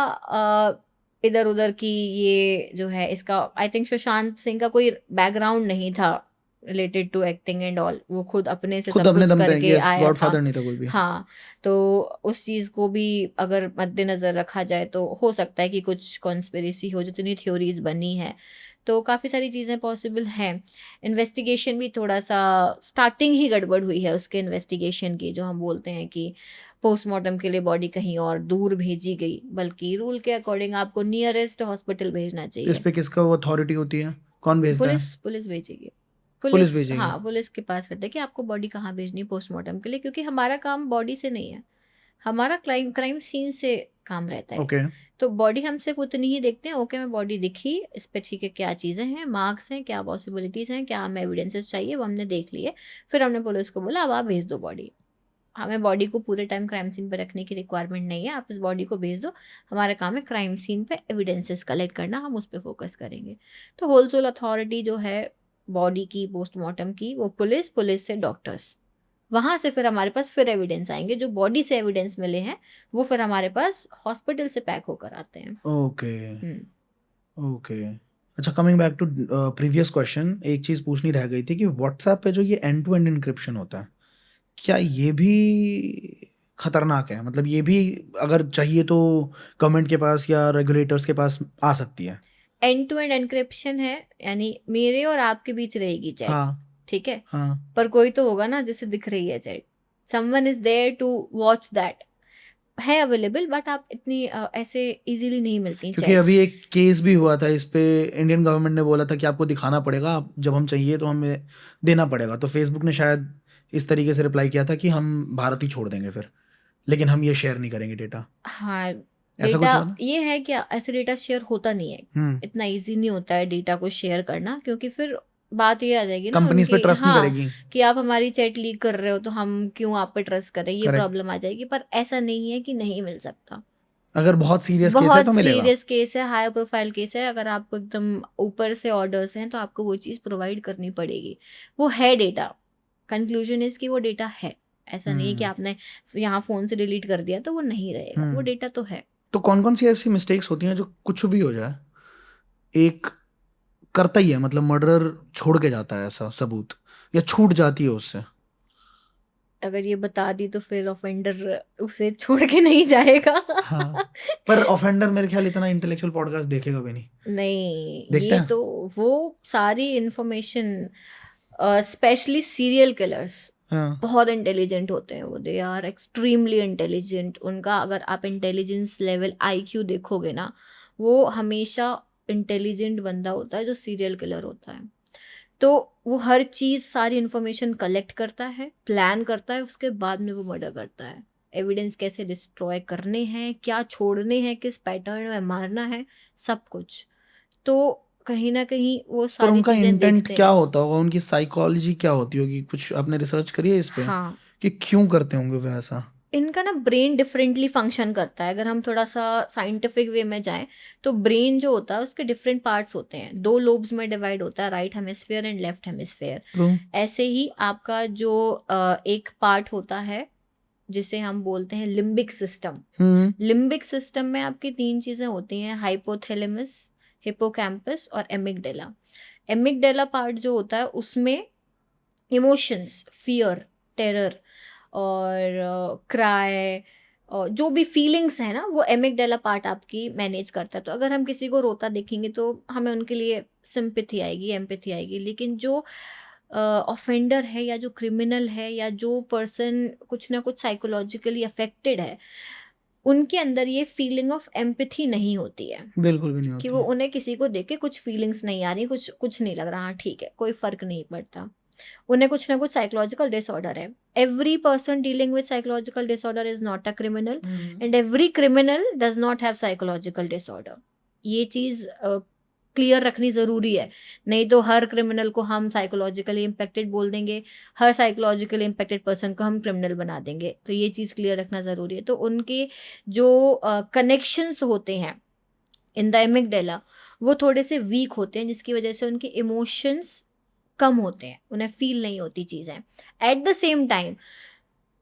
इधर-उधर की ये जो है, इसका आई थिंक सुशांत सिंह का कोई बैकग्राउंड नहीं था related to acting and all, वो खुद अपने से खुद सब अपने कुछ दम पे, करके यस, आया था। गॉडफादर नहीं था कोई भी। हाँ, तो उस चीज़ को भी अगर मद्देनज़र रखा जाए तो हो सकता है कि कुछ कॉन्स्पिरेसी हो, जितनी थ्योरीज़ बनी हैं, तो काफ़ी सारी चीज़ें पॉसिबल हैं। इन्वेस्टिगेशन भी थोड़ा-सा स्टार्टिंग ही गड़बड़ हुई है उसके इन्वेस्टिगेशन की, जो हम बोलते हैं कि पोस्टमार्टम के लिए बॉडी कहीं और दूर भेजी गई, बल्कि रूल के अकॉर्डिंग आपको नियरेस्ट हॉस्पिटल भेजना तो इस चाहिए। पे किसका वो अथॉरिटी होती है? कौन भेजता है? पुलिस भेजेगी। पुलिस पुलिस, भेजेगी? हाँ, पुलिस के पास रहता है कि आपको बॉडी कहाँ भेजनी है पोस्टमार्टम के लिए, क्योंकि हमारा काम बॉडी से नहीं है, हमारा क्राइम सीन से काम रहता है। ओके। तो बॉडी हम सिर्फ उतनी ही देखते हैं, ओके मैं बॉडी दिखी, इस पे ठीक है, क्या चीज़ें हैं, मार्क्स हैं, क्या पॉसिबिलिटीज़ हैं, क्या हमें एविडेंसेस चाहिए, वो हमने देख लिए। फिर हमने पुलिस को बोला अब आप भेज दो बॉडी। हमें बॉडी को पूरे टाइम क्राइम सीन पे रखने की रिक्वायरमेंट नहीं है, आप इस बॉडी को भेज दो। हमारा काम है क्राइम सीन पे एविडेंसेस कलेक्ट करना, हम उस पे फोकस करेंगे। तो होलसेल अथॉरिटी जो है बॉडी की, पोस्टमार्टम की, वो पुलिस से डॉक्टर्स, वहाँ से फिर हमारे पास फिर एविडेंस आएंगे। जो बॉडी से एविडेंस मिले हैं वो फिर हमारे पास हॉस्पिटल से पैक होकर आते हैं। Okay, hmm. ओके। अच्छा, coming back to previous question, एक चीज़ पूछनी रह गई थी कि व्हाट्सएप पे जो ये एंड टू एंड इनक्रिप्शन होता है, क्या ये भी खतरनाक है? मतलब ये भी अगर चाहिए तो गवर्नमेंट के पास या रेगुलेटर्स के पास आ सकती है? एंड टू एंड एनक्रिप्शन है, यानी मेरे और आपके बीच रहेगी चैट, हाँ, ठीक है, हाँ। पर कोई तो होगा ना जिसे दिख रही है chat, someone is there to watch that, है अवेलेबल, बट आप इतनी ऐसे इजीली नहीं मिलती क्योंकि अभी चैट्स। एक केस भी हुआ था इस पे, इंडियन गवर्नमेंट ने बोला था कि आपको दिखाना पड़ेगा, आप जब हम चाहिए तो हमें देना पड़ेगा। तो फेसबुक ने शायद इस तरीके से रिप्लाई किया था कि हम भारत ही छोड़ देंगे फिर, लेकिन हम ये शेयर नहीं करेंगे डेटा। हाँ, ऐसा डेटा कुछ हुआ था? ये है कि ऐसे डेटा शेयर होता नहीं है, हम्म। इतना इजी नहीं होता है डेटा को शेयर करना, क्योंकि फिर बात ये आ जाएगी ना कंपनीज पे उनकी, ट्रस्ट नहीं हाँ, करेगी। कि आप हमारी चैट लीक कर रहे हो तो हम क्यों आप पे ट्रस्ट करें, ये करेक्ट। प्रॉब्लम आ जाएगी। पर ऐसा नहीं है कि नहीं मिल सकता, अगर बहुत सीरियस केस है बहुत तो मिलेगा। सीरियस केस है, हाई प्रोफाइल केस है, अगर आपको एकदम ऊपर से ऑर्डर्स हैं तो आपको वो चीज़ प्रोवाइड करनी पड़ेगी। वो है डेटा, कंक्लूजन इज कि वो डेटा है, ऐसा नहीं है कि हम्म, आपने यहाँ फ़ोन से डिलीट कर दिया तो वो नहीं रहेगा, वो हम्म। डेटा तो है। तो कौन कौन सी ऐसी मिस्टेक्स होती हैं जो कुछ भी हो जाए, एक करता ही है, मतलब मर्डरर छोड़ के जाता है ऐसा सबूत, या छूट जाती है उससे? अगर ये बता दी तो फिर ऑफेंडर उसे छोड़ के नहीं जाएगा। हाँ, पर ऑफेंडर मेरे ख्याल इतना इंटेलेक्चुअल पॉडकास्ट देखेगा भी नहीं। नहीं, देखते ये हैं? तो वो सारी इंफॉर्मेशन स्पेशली सीरियल किलर्स हाँ बहुत इंटेलिजेंट होते हैं वो, दे आर एक्सट्रीमली इंटेलिजेंट। उनका अगर आप इंटेलिजेंस लेवल IQ देखोगे ना, वो हमेशा इंटेलिजेंट बंदा होता है जो सीरियल किलर होता है। तो वो हर चीज़, सारी इन्फॉर्मेशन कलेक्ट करता है, प्लान करता है, उसके बाद में वो मर्डर करता है। एविडेंस कैसे डिस्ट्रॉय करने हैं, क्या छोड़ने हैं, किस पैटर्न में मारना है, सब कुछ। तो कहीं ना कहीं वो पर सारी उनका चीज़ें इंटेंट देखते क्या हैं। होता होगा, उनकी साइकोलॉजी क्या होती होगी, कुछ आपने रिसर्च करी है इस पे हाँ, कि क्यों करते होंगे वो ऐसा? इनका ना ब्रेन डिफरेंटली फंक्शन करता है। अगर हम थोड़ा सा साइंटिफिक वे में जाएं तो ब्रेन जो होता है उसके डिफरेंट पार्ट्स होते हैं, 2 लोब्स में डिवाइड होता है, right hemisphere and left hemisphere. True. ऐसे ही आपका जो एक पार्ट होता है जिसे हम बोलते हैं लिम्बिक सिस्टम। लिम्बिक सिस्टम में आपकी 3 चीज़ें होती हैं, हाइपोथैलेमस, हिपोकैम्पस और एमिगडेला। एमिगडेला पार्ट जो होता है उसमें इमोशंस, फियर, टेरर और क्राई और जो भी फीलिंग्स है ना, वो एमिगडाला पार्ट आपकी मैनेज करता है। तो अगर हम किसी को रोता देखेंगे तो हमें उनके लिए सिंपैथी आएगी, एम्पैथी आएगी। लेकिन जो ऑफेंडर है या जो क्रिमिनल है या जो पर्सन कुछ ना कुछ साइकोलॉजिकली अफेक्टेड है, उनके अंदर ये फीलिंग ऑफ एम्पैथी नहीं होती है बिल्कुल भी नहीं कि होती वो, है। उन्हें किसी को देख के कुछ फीलिंग्स नहीं आ रही, कुछ कुछ नहीं लग रहा, हाँ ठीक है, कोई फर्क नहीं पड़ता। उन्हें कुछ ना कुछ साइकोलॉजिकल डिसऑर्डर है। Every person dealing with psychological disorder is not a criminal and every criminal does not have psychological disorder. ये चीज़ क्लियर रखनी ज़रूरी है, नहीं तो हर क्रिमिनल को हम साइकोलॉजिकली इम्पेक्टेड बोल देंगे, हर साइकोलॉजिकली इम्पेक्टेड पर्सन को हम क्रिमिनल बना देंगे। तो ये चीज़ क्लियर रखना ज़रूरी है। तो उनके जो कनेक्शंस होते हैं इन द एमिगडाला, वो थोड़े से वीक होते हैं, जिसकी वजह से उनके इमोशंस कम होते हैं, उन्हें फील नहीं होती चीज़ें। एट द सेम टाइम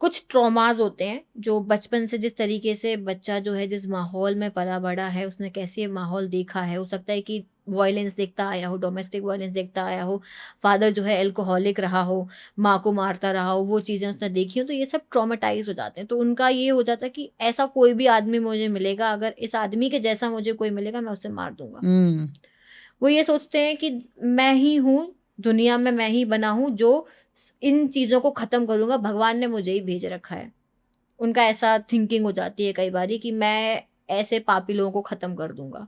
कुछ ट्रॉमास होते हैं जो बचपन से, जिस तरीके से बच्चा जो है जिस माहौल में पला बड़ा है, उसने कैसे माहौल देखा है, हो सकता है कि वायलेंस देखता आया हो, डोमेस्टिक वायलेंस देखता आया हो, फादर जो है एल्कोहलिक रहा हो, माँ को मारता रहा हो, वो चीज़ें उसने देखी हो, तो ये सब ट्रॉमेटाइज हो जाते हैं। तो उनका ये हो जाता है कि ऐसा कोई भी आदमी मुझे मिलेगा, अगर इस आदमी के जैसा मुझे कोई मिलेगा, मैं उसे मार दूंगा। हम्म। वो ये सोचते हैं कि मैं ही हूँ, दुनिया में मैं ही बना हूँ जो इन चीज़ों को ख़त्म करूँगा, भगवान ने मुझे ही भेज रखा है। उनका ऐसा थिंकिंग हो जाती है कई बारी कि मैं ऐसे पापी लोगों को ख़त्म कर दूँगा।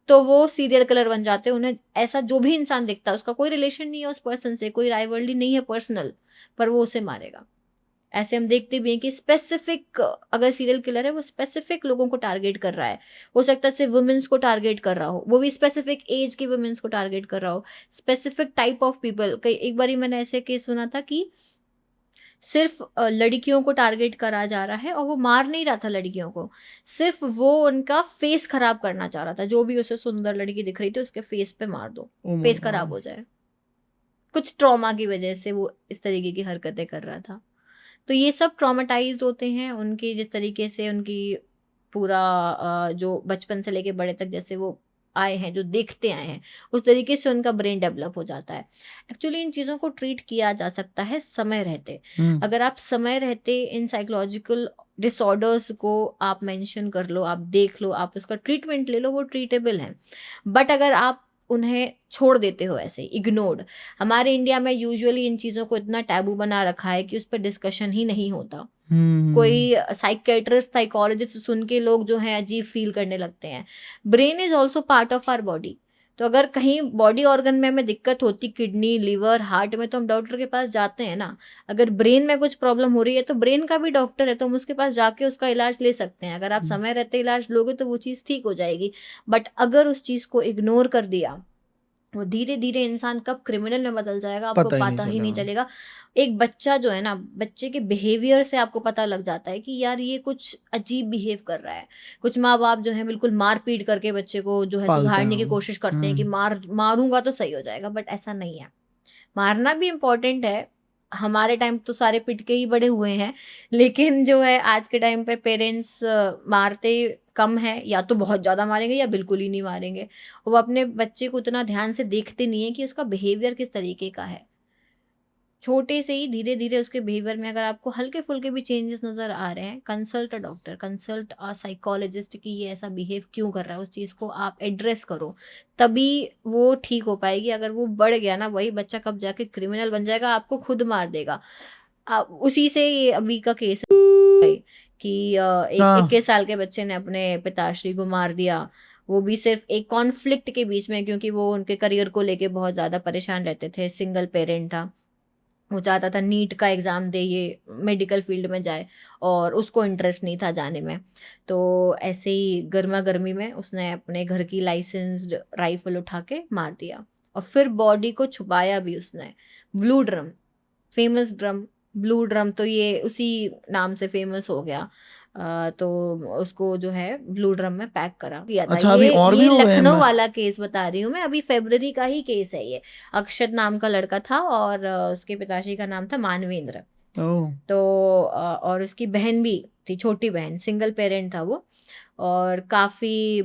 तो वो सीरियल किलर बन जाते हैं। उन्हें ऐसा जो भी इंसान दिखता है, उसका कोई रिलेशन नहीं है उस पर्सन से, कोई राइवलरी नहीं है पर्सनल, पर वो उसे मारेगा। ऐसे हम देखते भी हैं कि स्पेसिफिक, अगर सीरियल किलर है वो स्पेसिफिक लोगों को टारगेट कर रहा है। हो सकता है सिर्फ वुमेन्स को टारगेट कर रहा हो, वो भी स्पेसिफिक एज के वुमेन्स को टारगेट कर रहा हो, स्पेसिफिक टाइप ऑफ पीपल। कई एक बारी मैंने ऐसे केस सुना था कि सिर्फ लड़कियों को टारगेट करा जा रहा है और वो मार नहीं रहा था लड़कियों को, सिर्फ वो उनका फेस खराब करना चाह रहा था। जो भी उसे सुंदर लड़की दिख रही थी उसके फेस पे मार दो, ओ माय फेस खराब गॉड। हो जाए। कुछ ट्रॉमा की वजह से वो इस तरीके की हरकतें कर रहा था। तो ये सब ट्रॉमेटाइज्ड होते हैं, उनकी जिस तरीके से उनकी पूरा जो बचपन से लेके बड़े तक जैसे वो आए हैं, जो देखते आए हैं, उस तरीके से उनका ब्रेन डेवलप हो जाता है। एक्चुअली इन चीज़ों को ट्रीट किया जा सकता है समय रहते। हम्म। अगर आप समय रहते इन साइकोलॉजिकल डिसऑर्डर्स को आप मेंशन कर लो, आप देख लो, आप उसका ट्रीटमेंट ले लो, वो ट्रीटेबल हैं। बट अगर आप उन्हें छोड़ देते हो ऐसे इग्नोर्ड, हमारे इंडिया में यूजुअली इन चीज़ों को इतना टैबू बना रखा है कि उस पर डिस्कशन ही नहीं होता। हम्म। कोई साइकियाट्रिस्ट, साइकोलॉजिस्ट सुन के लोग जो हैं अजीब फील करने लगते हैं। Brain is also part of our body. तो अगर कहीं बॉडी ऑर्गन में हमें दिक्कत होती, किडनी, लिवर, हार्ट में, तो हम डॉक्टर के पास जाते हैं ना। अगर ब्रेन में कुछ प्रॉब्लम हो रही है तो ब्रेन का भी डॉक्टर है, तो हम उसके पास जाके उसका इलाज ले सकते हैं। अगर आप समय रहते इलाज लोगे तो वो चीज़ ठीक हो जाएगी। बट अगर उस चीज़ को इग्नोर कर दिया, वो धीरे धीरे इंसान कब क्रिमिनल में बदल जाएगा आपको पता ही नहीं पता ही चला। नहीं चलेगा। एक बच्चा जो है ना, बच्चे के बिहेवियर से आपको पता लग जाता है कि यार ये कुछ अजीब बिहेव कर रहा है। कुछ माँ बाप जो है बिल्कुल मार पीट करके बच्चे को जो है पालते हैं सुधारने की वो। कोशिश करते हैं कि मारूंगा तो सही हो जाएगा, बट ऐसा नहीं है। मारना भी इम्पोर्टेंट है। हमारे टाइम तो सारे पिट के ही बड़े हुए हैं, लेकिन जो है आज के टाइम पे पेरेंट्स मारते कम है, या तो बहुत ज़्यादा मारेंगे या बिल्कुल ही नहीं मारेंगे। वो अपने बच्चे को उतना ध्यान से देखते नहीं है कि उसका बिहेवियर किस तरीके का है। छोटे से ही धीरे धीरे उसके बिहेवियर में अगर आपको हल्के फुल्के भी चेंजेस नज़र आ रहे हैं, consult a doctor, consult a psychologist कि ये ऐसा बिहेव क्यों कर रहा है, उस चीज़ को आप एड्रेस करो, तभी वो ठीक हो पाएगी। अगर वो बढ़ गया ना, वही बच्चा कब जाके क्रिमिनल बन जाएगा, आपको खुद मार देगा। उसी से ये अभी का केस है कि एक हाँ 21 साल के बच्चे ने अपने पिताश्री को मार दिया, वो भी सिर्फ एक कॉन्फ्लिक्ट के बीच में, क्योंकि वो उनके करियर को लेके बहुत ज़्यादा परेशान रहते थे, सिंगल पेरेंट था, वो चाहता था नीट का एग्ज़ाम दे, ये मेडिकल फील्ड में जाए, और उसको इंटरेस्ट नहीं था जाने में। तो ऐसे ही गर्मा गर्मी में उसने अपने घर की लाइसेंस्ड राइफल उठा के मार दिया, और फिर बॉडी को छुपाया भी उसने। Blue drum, famous drum, blue drum, तो ये उसी नाम से फेमस हो गया। तो उसको जो है ब्लू ड्रम में पैक करा दिया था। अच्छा, अभी और भी ये हो गए हैं लखनऊ वाला केस बता रही हूँ मैं, अभी फरवरी का ही केस है ये। अक्षत नाम का लड़का था, और उसके पिताश्री का नाम था मानवेंद्र। ओह तो और उसकी बहन भी थी, छोटी बहन, सिंगल पेरेंट था वो, और काफ़ी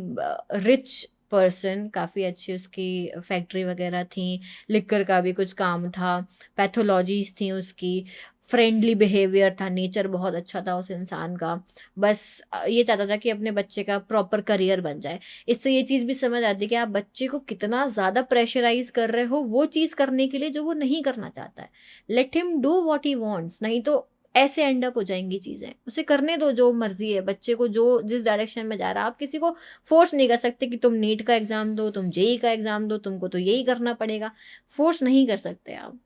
रिच पर्सन, काफ़ी अच्छी उसकी फैक्ट्री वगैरह थी, लिकर का भी कुछ काम था, पैथोलॉजीज थी उसकी, फ्रेंडली बिहेवियर था, नेचर बहुत अच्छा था उस इंसान का। बस ये चाहता था कि अपने बच्चे का प्रॉपर करियर बन जाए। इससे ये चीज़ भी समझ आती है कि आप बच्चे को कितना ज़्यादा प्रेशराइज कर रहे हो वो चीज़ करने के लिए जो वो नहीं करना चाहता है। Let him do what he wants, नहीं तो ऐसे एंड अप हो जाएंगी चीज़ें। उसे करने दो जो मर्जी है, बच्चे को जो जिस डायरेक्शन में जा रहा है। आप किसी को फोर्स नहीं कर सकते कि तुम नीट का एग्जाम दो, तुम जेई का एग्जाम दो, तुमको तो यही करना पड़ेगा। फोर्स नहीं कर सकते आप।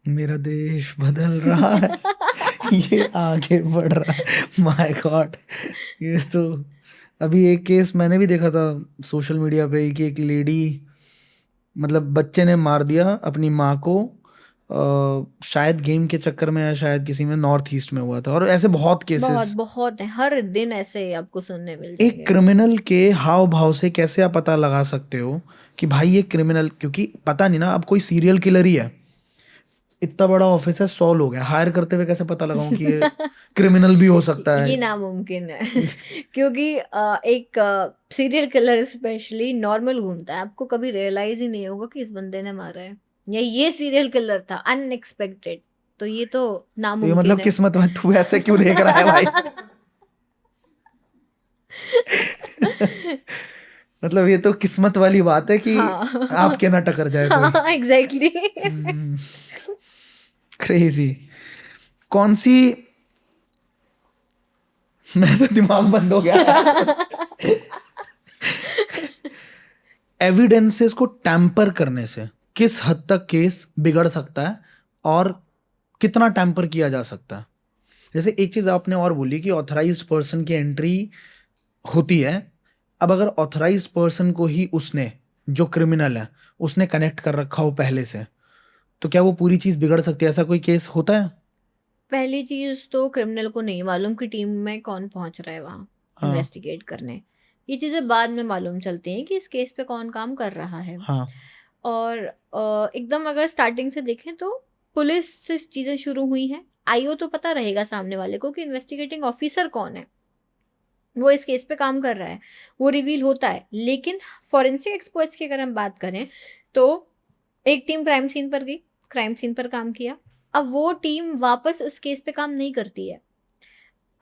मेरा देश बदल रहा है, ये आगे बढ़ रहा है, माय गॉड। ये तो अभी एक केस मैंने भी देखा था सोशल मीडिया पे कि एक लेडी, मतलब बच्चे ने मार दिया अपनी माँ को, शायद गेम के चक्कर में या शायद किसी में नॉर्थ ईस्ट में हुआ था, और ऐसे बहुत बहुत केसेस। बहुत है, हर दिन ऐसे आपको सुनने मिल एक जाएंगे। क्रिमिनल के हाव भाव से कैसे आप पता लगा सकते हो कि भाई ये क्रिमिनल, क्योंकि पता नहीं ना, अब कोई सीरियल किलर ही है, इतना बड़ा ऑफिस है, 100 लोग हैं, हायर करते हुए कैसे पता लगाऊं कि ये क्रिमिनल भी हो सकता है। ये नामुमकिन है क्योंकि एक सीरियल किलर स्पेशली नॉर्मल घूमता है, आपको कभी रियलाइज ही नहीं होगा कि इस बंदे ने मारा है, या ये सीरियल किलर था अनएक्सपेक्टेड। तो ये तो तो ये नामुमकिन मतलब है। किस्मत में, तू ऐसे क्यों देख रहा है भाई? मतलब ये तो किस्मत वाली बात है कि हाँ आपके ना टकर जाए कोई। हाँ एग्जैक्टली क्रेजी। कौन सी, मैं तो दिमाग बंद हो गया। एविडेंसेस को टैम्पर करने से किस हद तक केस बिगड़ सकता है, और कितना टैम्पर किया जा सकता है? जैसे एक चीज आपने और बोली कि ऑथराइज्ड पर्सन की एंट्री होती है। अब अगर ऑथराइज्ड पर्सन को ही उसने, जो क्रिमिनल है, उसने कनेक्ट कर रखा हो पहले से, तो क्या वो पूरी चीज बिगड़ सकती है? ऐसा कोई केस होता है? पहली चीज तो क्रिमिनल को नहीं मालूम कि टीम में कौन पहुंच रहा है वहां हाँ इन्वेस्टिगेट करने। ये चीजें बाद में मालूम चलती हैं कि इस केस पे कौन काम कर रहा है। हाँ और एकदम अगर स्टार्टिंग से देखें तो पुलिस से चीजें शुरू हुई हैं। आईओ तो पता रहेगा सामने वाले को कि इन्वेस्टिगेटिंग ऑफिसर कौन है, वो इस केस पे काम कर रहा है, वो रिवील होता है। लेकिन फॉरेंसिक एक्सपर्ट्स की अगर हम बात करें तो एक टीम क्राइम सीन पर गई, क्राइम सीन पर काम किया, अब वो टीम वापस उस केस पे काम नहीं करती है।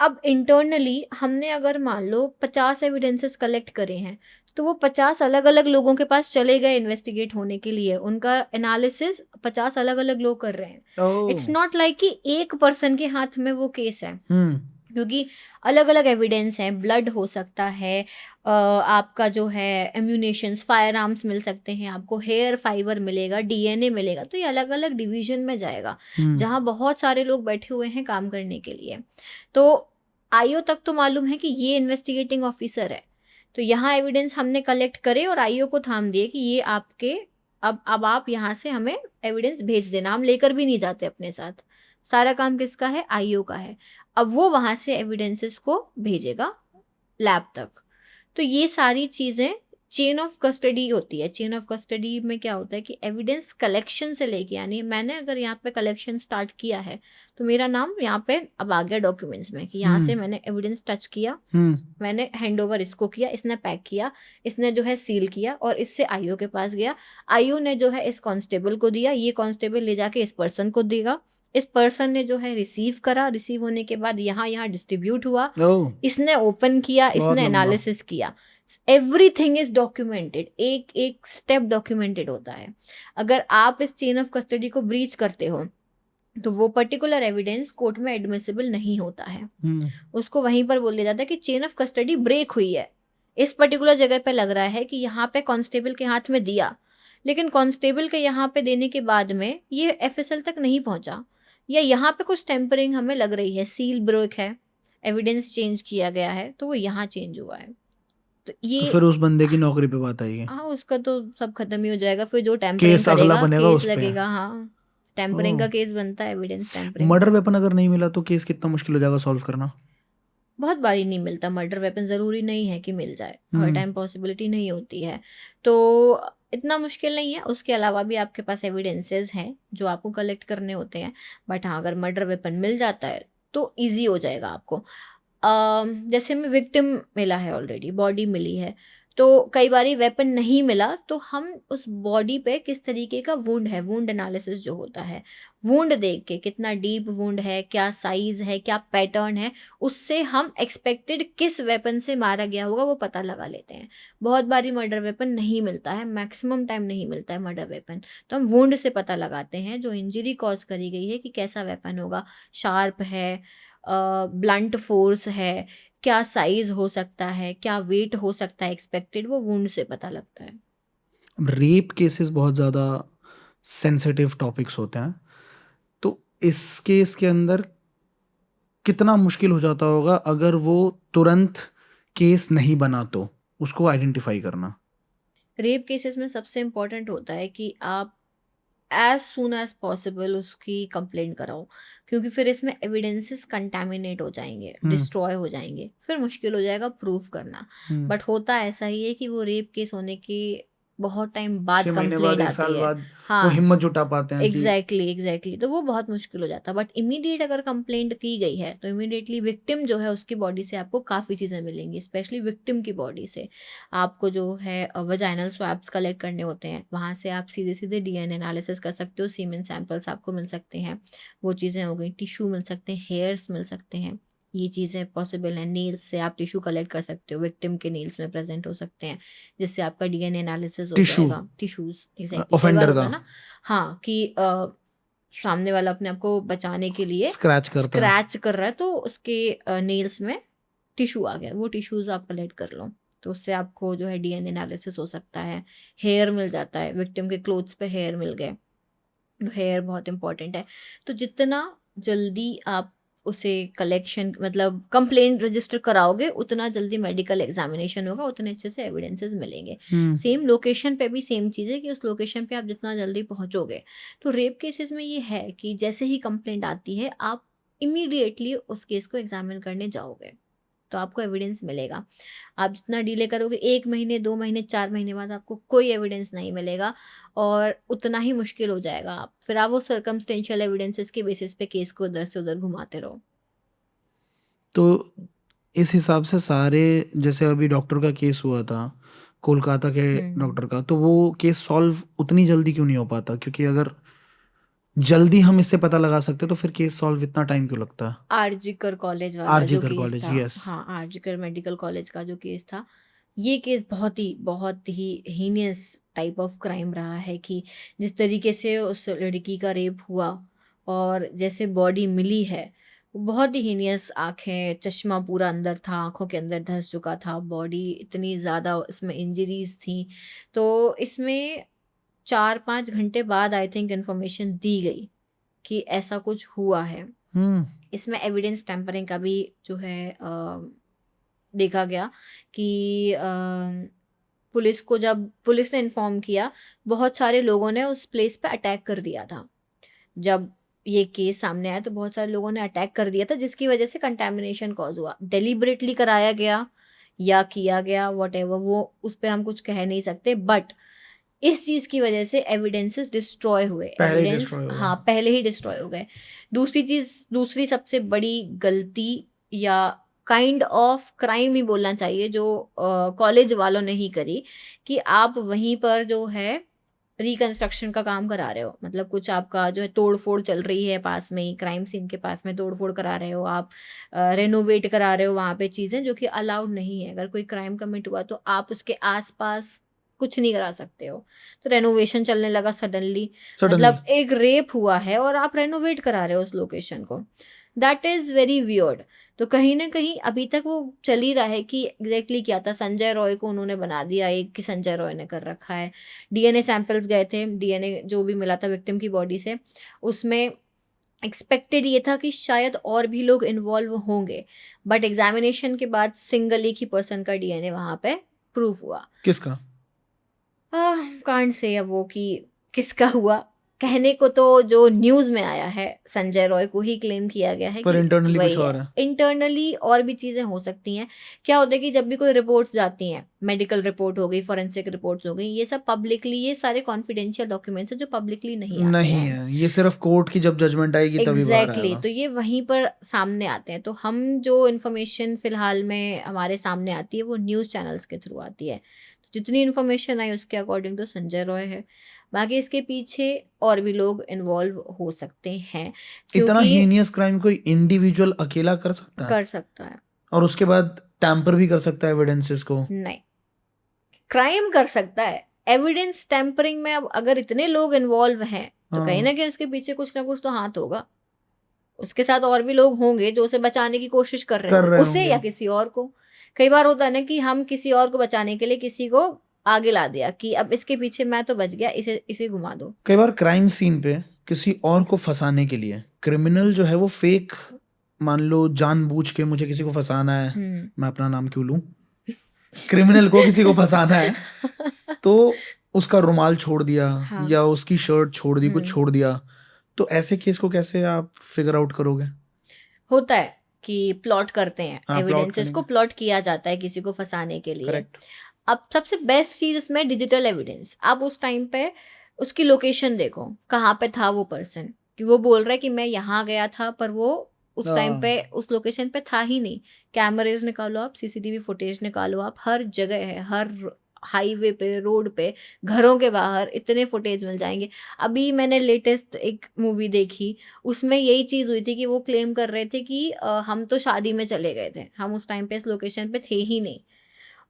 अब इंटरनली हमने अगर मान लो 50 एविडेंसेस कलेक्ट करे हैं, तो वो 50 अलग अलग लोगों के पास चले गए इन्वेस्टिगेट होने के लिए, उनका एनालिसिस 50 अलग अलग लोग कर रहे हैं। इट्स ओह नॉट लाइक कि एक पर्सन के हाथ में वो केस है, हम्म क्योंकि अलग अलग एविडेंस है। ब्लड हो सकता है, आपका जो है एम्यूनेशंस, फायर आर्म्स मिल सकते हैं, आपको हेयर फाइबर मिलेगा, डीएनए मिलेगा, तो ये अलग अलग डिवीजन में जाएगा जहाँ बहुत सारे लोग बैठे हुए हैं काम करने के लिए। तो आईओ तक तो मालूम है कि ये इन्वेस्टिगेटिंग ऑफिसर है, तो यहाँ एविडेंस हमने कलेक्ट करे और आईओ को थाम दिए कि ये आपके, अब आप यहाँ से हमें एविडेंस भेज देना, हम लेकर भी नहीं जाते अपने साथ। सारा काम किसका है? आईओ का है। अब वो वहाँ से एविडेंसेस को भेजेगा लैब तक। तो ये सारी चीज़ें चेन ऑफ कस्टडी होती है। चेन ऑफ कस्टडी में क्या होता है कि एविडेंस कलेक्शन से लेके, यानी मैंने अगर यहाँ पे कलेक्शन स्टार्ट किया है तो मेरा नाम यहाँ पे अब आ गया डॉक्यूमेंट्स में कि यहाँ से मैंने एविडेंस टच किया, मैंने हैंड ओवर इसको किया, इसने पैक किया, इसने जो है सील किया और इससे आईओ के पास गया, आईओ ने जो है इस कांस्टेबल को दिया, ये कांस्टेबल ले जाके इस पर्सन को देगा, इस पर्सन ने जो है रिसीव करा, रिसीव होने के बाद यहाँ डिस्ट्रीब्यूट हुआ, इसने ओपन किया, इसने एनालिसिस किया, एवरीथिंग इज डॉक्यूमेंटेड, एक एक स्टेप डॉक्यूमेंटेड होता है। अगर आप इस चेन ऑफ कस्टडी को ब्रीच करते हो तो वो पर्टिकुलर एविडेंस कोर्ट में एडमिसिबल नहीं होता है। उसको वहीं पर बोल दिया जाता है कि चेन ऑफ कस्टडी ब्रेक हुई है, इस पर्टिकुलर जगह पे लग रहा है कि यहाँ पे कांस्टेबल के हाथ में दिया, लेकिन कांस्टेबल के यहाँ पे देने के बाद में ये एफएसएल तक नहीं पहुंचा, या यहाँ पे कुछ टेम्परिंग हमें लग रही है, सील ब्रेक है, एविडेंस चेंज किया गया है, तो वो यहाँ चेंज हुआ है। तो ये तो फिर उस बंदे की नौकरी पे बात आएगी। हाँ, उसका तो सब खत्म ही हो जाएगा, फिर जो टेम्परिंग केस अगला करेगा बनेगा केस उस पे। लगेगा। हाँ, टेम्परिंग का केस बनता है, एविडेंस टेम्परिंग। मर्डर वेपन अगर नहीं मिला तो केस कितना मुश्किल हो जाएगा सॉल्व करना? बहुत बारी नहीं मिलता मर्डर वेपन, ज़रूरी नहीं है कि मिल जाए, हर टाइम पॉसिबिलिटी नहीं होती है, तो इतना मुश्किल नहीं है। उसके अलावा भी आपके पास एविडेंसेस हैं जो आपको कलेक्ट करने होते हैं, बट हाँ, अगर मर्डर वेपन मिल जाता है तो ईजी हो जाएगा आपको। जैसे में विक्टिम मिला है, ऑलरेडी बॉडी मिली है, तो कई बारी वेपन नहीं मिला तो हम उस बॉडी पे किस तरीके का वुंड है, वुंड एनालिसिस जो होता है, वुंड देख के कितना डीप वुंड है, क्या साइज है, क्या पैटर्न है, उससे हम एक्सपेक्टेड किस वेपन से मारा गया होगा वो पता लगा लेते हैं। बहुत बारी मर्डर वेपन नहीं मिलता है, मैक्सिमम टाइम नहीं मिलता है मर्डर वेपन, तो हम वुंड से पता लगाते हैं जो इंजरी कॉज करी गई है कि कैसा वेपन होगा, शार्प है, ब्लंट फोर्स है, क्या साइज हो सकता है, क्या वेट हो सकता है एक्सपेक्टेड, वो वुंड से पता लगता है। अब रेप केसेस बहुत ज़्यादा सेंसिटिव टॉपिक्स होते हैं, तो इस केस के अंदर कितना मुश्किल हो जाता होगा अगर वो तुरंत केस नहीं बना तो उसको आइडेंटिफाई करना? रेप केसेस में सबसे इम्पोर्टेंट होता है कि आप एज सून एज पॉसिबल उसकी कंप्लेंट कराओ, क्योंकि फिर इसमें एविडेंसेस कंटामिनेट हो जाएंगे, डिस्ट्रॉय हो जाएंगे, फिर मुश्किल हो जाएगा प्रूफ करना। बट होता ऐसा ही है कि वो रेप केस होने के बहुत टाइम बाद 6 महीने बाद, कंप्लेंट 1 साल आती है। बाद वो हाँ, हिम्मत जुटा पाते हैं कि एग्जैक्टली, तो वो बहुत मुश्किल हो जाता है। बट इमीडिएट अगर कंप्लेंट की गई है तो इमीडिएटली विक्टिम जो है उसकी बॉडी से आपको काफ़ी चीज़ें मिलेंगी, स्पेशली विक्टिम की बॉडी से आपको जो है वजाइनल स्वैब्स कलेक्ट करने होते हैं, वहाँ से आप सीधे सीधे डीएनए एनालिसिस कर सकते हो, सीमेन सैंपल्स आपको मिल सकते हैं, वो चीज़ें हो गई, टिश्यू मिल सकते हैं, हेयर्स मिल सकते हैं, ये चीज़ें पॉसिबल हैं। नील्स से आप टिश्यू कलेक्ट कर सकते हो, विक्टिम के नील्स में प्रेजेंट हो सकते हैं, जिससे आपका डीएनए एनालिसिस हो टिश्यू जाएगा। टिश्यूज एग्जैक्टली, कई बार ऑफेंडर होता का है ना, हाँ, कि सामने वाला अपने आप को बचाने के लिए स्क्रैच करता है। स्क्रैच कर रहा है तो उसके नेल्स में टिश्यू आ गया, वो टिश्यूज आप कलेक्ट कर लो, तो उससे आपको जो है डीएनए एनालिसिस हो सकता है। हेयर मिल जाता है, विक्टिम के क्लोथ्स पे हेयर मिल गए, हेयर बहुत इंपॉर्टेंट है। तो जितना जल्दी आप उसे कलेक्शन मतलब कंप्लेंट रजिस्टर कराओगे उतना जल्दी मेडिकल एग्जामिनेशन होगा, उतने अच्छे से एविडेंसेस मिलेंगे। सेम लोकेशन पे भी सेम चीज़ है कि उस लोकेशन पे आप जितना जल्दी पहुंचोगे। तो रेप केसेस में ये है कि जैसे ही कंप्लेंट आती है आप इमीडिएटली उस केस को एग्जामिन करने जाओगे तो आपको एविडेंस मिलेगा। आप जितना डिले करोगे, 1 महीने 2 महीने 4 महीने बाद आपको कोई एविडेंस नहीं मिलेगा और उतना ही मुश्किल हो जाएगा। आप फिर आप वो सर्कमस्टेंशियल एविडेंसेस के बेसिस पे केस को उधर से उधर घुमाते रहो। तो इस हिसाब से सारे, जैसे अभी डॉक्टर का केस हुआ था कोलकाता के डॉक्टर का, तो वो केस सॉल्व उतनी जल्दी क्यों नहीं हो पाता? क्योंकि अगर जल्दी हम इससे पता लगा सकते तो फिर केस सॉल्व इतना टाइम क्यों लगता है? आरजीकर कॉलेज वाला जो आरजीकर केस कॉलेज, था, यस। हाँ, आरजीकर मेडिकल कॉलेज का जो केस था, ये केस बहुत ही हीनियस टाइप ऑफ क्राइम रहा है कि जिस तरीके से उस लड़की का रेप हुआ और जैसे बॉडी मिली है, वो बहुत ही हीनियस, आंखें, चश्मा पूरा अंदर था, आंखों के अंदर धंस चुका था, बॉडी इतनी ज़्यादा, इसमें इंजरीज थी। तो इसमें 4-5 घंटे बाद आई थिंक इन्फॉर्मेशन दी गई कि ऐसा कुछ हुआ है। इसमें एविडेंस टेम्परिंग का भी जो है देखा गया कि पुलिस को, जब पुलिस ने इन्फॉर्म किया, बहुत सारे लोगों ने उस प्लेस पे अटैक कर दिया था। जब ये केस सामने आया तो बहुत सारे लोगों ने अटैक कर दिया था जिसकी वजह से कंटेमिनेशन कॉज हुआ। डेलिबरेटली कराया गया या किया गया व्हाटएवर, वो उस पे हम कुछ कह नहीं सकते, बट इस चीज की वजह से एविडेंसेस डिस्ट्रॉय हुए, पहले ही एविडेंस destroy हो गए। हाँ पहले ही डिस्ट्रॉय हो गए। दूसरी सबसे बड़ी गलती या काइंड ऑफ क्राइम ही बोलना चाहिए जो कॉलेज वालों ने ही करी, कि आप वहीं पर जो है रिकंस्ट्रक्शन का काम करा रहे हो, मतलब कुछ आपका जो है तोड़ फोड़ चल रही है पास में ही, क्राइम सीन के पास में तोड़ फोड़ करा रहे हो आप, रेनोवेट करा रहे हो वहाँ पे चीज़ें जो कि अलाउड नहीं है। अगर कोई क्राइम कमिट हुआ तो आप उसके आसपास कुछ नहीं करा सकते हो। तो रेनोवेशन चलने लगा सडनली, मतलब एक रेप हुआ है और आप रेनोवेट करा रहे हो उस लोकेशन को, दैट इज़ वेरी वियर्ड। तो कहीं ना कहीं अभी तक वो चल ही रहा है कि एग्जैक्टली क्या था। संजय रॉय को उन्होंने बना दिया एक कि संजय रॉय ने कर रखा है। डीएनए सैंपल्स गए थे, डीएनए जो भी मिला था विक्टिम की बॉडी से, उसमें एक्सपेक्टेड ये था कि शायद और भी लोग इन्वॉल्व होंगे, बट एग्जामिनेशन के बाद सिंगल एक ही पर्सन का डीएनए वहाँ पे प्रूफ हुआ। किसका? कांट से अब वो कि किसका हुआ, कहने को तो जो न्यूज़ में आया है संजय रॉय को ही क्लेम किया गया है पर कि इंटरनली कुछ वही और है। है। इंटरनली और भी चीज़ें हो सकती हैं। क्या होता है कि जब भी कोई रिपोर्ट्स जाती हैं, मेडिकल रिपोर्ट हो गई, फॉरेंसिक रिपोर्ट्स हो गई, ये सब पब्लिकली, ये सारे कॉन्फिडेंशियल डॉक्यूमेंट्स हैं जो पब्लिकली नहीं आते नहीं हैं। है, ये सिर्फ कोर्ट की जब जजमेंट आएगी तभी बाहर एग्जैक्टली आएगा। तो ये वहीं पर सामने आते हैं। तो हम जो इन्फॉर्मेशन फिलहाल में हमारे सामने आती है वो न्यूज़ चैनल्स के थ्रू आती है। तो जितनी इन्फॉर्मेशन आई उसके अकॉर्डिंग तो संजय रॉय है, बाकी इसके पीछे और भी लोग इन्वॉल्व हो सकते हैं, इतना क्योंकि हीनियस क्राइम कोई इंडिविजुअल अकेला कर सकता है कर सकता है। और उसके बाद टैम्पर भी कर सकता है एविडेंसेस को? नहीं, क्राइम कर सकता है, एविडेंस टेम्परिंग में अब अगर इतने लोग इन्वॉल्व हैं तो कहीं ना कहीं उसके पीछे कुछ ना कुछ तो हाथ होगा। उसके साथ और भी लोग होंगे जो उसे बचाने की कोशिश कर रहे होंगे, उसे या किसी और को। कई बार होता है ना कि हम किसी और को बचाने के लिए किसी को आगे ला दिया कि अब इसके पीछे मैं तो बच गया, इसे इसे घुमा दो। कई बार क्राइम सीन पे किसी और को फंसाने के लिए क्रिमिनल जो है वो फेक, मान लो जानबूझ के मुझे किसी को फंसाना है, मैं अपना नाम क्यों लूं, क्रिमिनल को किसी को फंसाना है तो उसका रुमाल छोड़ दिया हाँ। या उसकी शर्ट छोड़ दी, कुछ छोड़ दिया, तो ऐसे केस को कैसे आप फिगर आउट करोगे? होता है कि प्लॉट करते हैं, हाँ, plot एविडेंसेस करने को का। प्लॉट किया जाता है किसी को फंसाने के लिए। करेक्ट। अब सबसे बेस्ट चीज इसमें डिजिटल एविडेंस। आप उस टाइम पे उसकी लोकेशन देखो, कहाँ पे था वो पर्सन, कि वो बोल रहा है कि मैं यहाँ गया था, पर वो उस टाइम पे उस लोकेशन पे था ही नहीं। कैमरेज निकालो आप, सीसीटीवी फुटेज निकालो आप, हर जगह है, हर हाईवे पे, रोड पे, घरों के बाहर इतने फुटेज मिल जाएंगे। अभी मैंने लेटेस्ट एक मूवी देखी, उसमें यही चीज़ हुई थी कि वो क्लेम कर रहे थे कि हम तो शादी में चले गए थे, हम उस टाइम पे इस लोकेशन पे थे ही नहीं।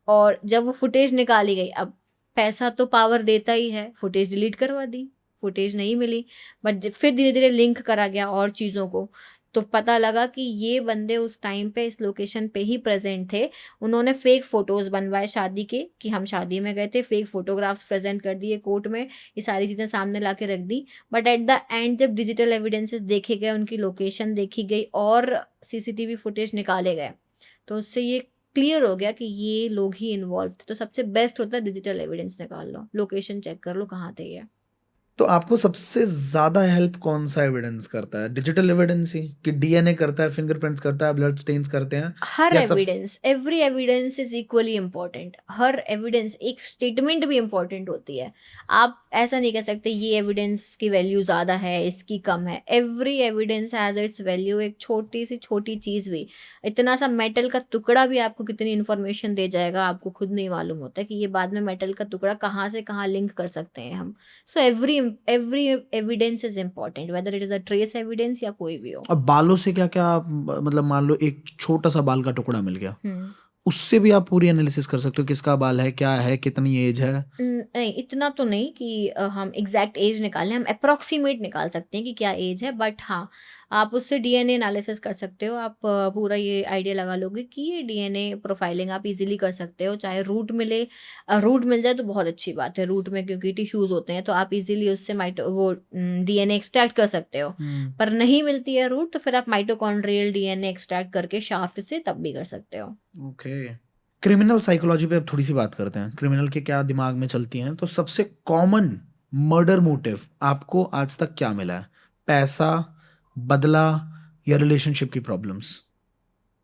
और जब वो फुटेज निकाली गई, अब पैसा तो पावर देता ही है, फुटेज डिलीट करवा दी, फुटेज नहीं मिली। बट फिर धीरे धीरे लिंक करा गया और चीज़ों को, तो पता लगा कि ये बंदे उस टाइम पे इस लोकेशन पे ही प्रेजेंट थे। उन्होंने फेक फोटोज बनवाए शादी के कि हम शादी में गए थे, फेक फोटोग्राफ्स प्रेजेंट कर दिए कोर्ट में, ये सारी चीज़ें सामने ला के रख दी। बट एट द एंड जब डिजिटल एविडेंसेस देखे गए, उनकी लोकेशन देखी गई और सीसीटीवी फुटेज निकाले गए, तो उससे ये क्लियर हो गया कि ये लोग ही इन्वॉल्व थे। तो सबसे बेस्ट होता है डिजिटल एविडेंस निकाल लो, लोकेशन चेक कर लो कहाँ थे ये। तो आपको सबसे ज्यादा हेल्प कौन सा एविडेंस करता है? डिजिटल एविडेंस ही कि डीएनए करता है, फिंगरप्रिंट्स करता है, ब्लड स्टेन्स करते हैं, हर या सब? Evidence, every evidence is equally important. Her evidence, एक स्टेटमेंट भी इम्पोर्टेंट होती है। आप ऐसा नहीं कह सकते ये एविडेंस की वैल्यू ज़्यादा है, इसकी कम है। Every evidence has its value. एक छोटी सी छोटी चीज़ भी, इतना सा मेटल का टुकड़ा भी आपको कितनी इन्फॉर्मेशन दे जाएगा, आपको खुद नहीं मालूम होता कि ये बाद में मेटल का टुकड़ा कहाँ से कहाँ लिंक कर सकते हैं हम। So every evidence is important, whether it is a trace evidence या कोई भी हो। अब बालों से क्या क्या मतलब मान लो एक छोटा सा बाल का टुकड़ा मिल गया, हम्म उससे भी आप पूरी एनालिसिस कर सकते हो किसका बाल है, क्या है, कितनी एज है? नहीं, इतना तो नहीं कि हम एग्जैक्ट एज निकालें। हम अप्रॉक्सीमेट निकाल सकते हैं कि क्या एज है, बट हाँ, आप उससे डीएनए एनालिसिस कर सकते हो। आप पूरा ये आइडिया लगा लोगे कि ये डीएनए प्रोफाइलिंग आप इजीली कर सकते हो। चाहे रूट मिले, रूट मिल जाए तो बहुत अच्छी बात है। रूट में क्योंकि टिश्यूज होते हैं तो आप इजीली उससे वो डीएनए एक्सट्रैक्ट कर सकते हो। पर नहीं मिलती है रूट, तो फिर आप माइटोकॉन्ड्रियल डीएनए एक्सट्रैक्ट करके शाफ्ट से तब भी कर सकते हो। ओके। क्रिमिनल साइकोलॉजी पे अब थोड़ी सी बात करते हैं, क्रिमिनल के क्या दिमाग में चलती हैं। तो सबसे कॉमन मर्डर मोटिव आपको आज तक क्या मिला है? पैसा, बदला, या रिलेशनशिप की प्रॉब्लम्स?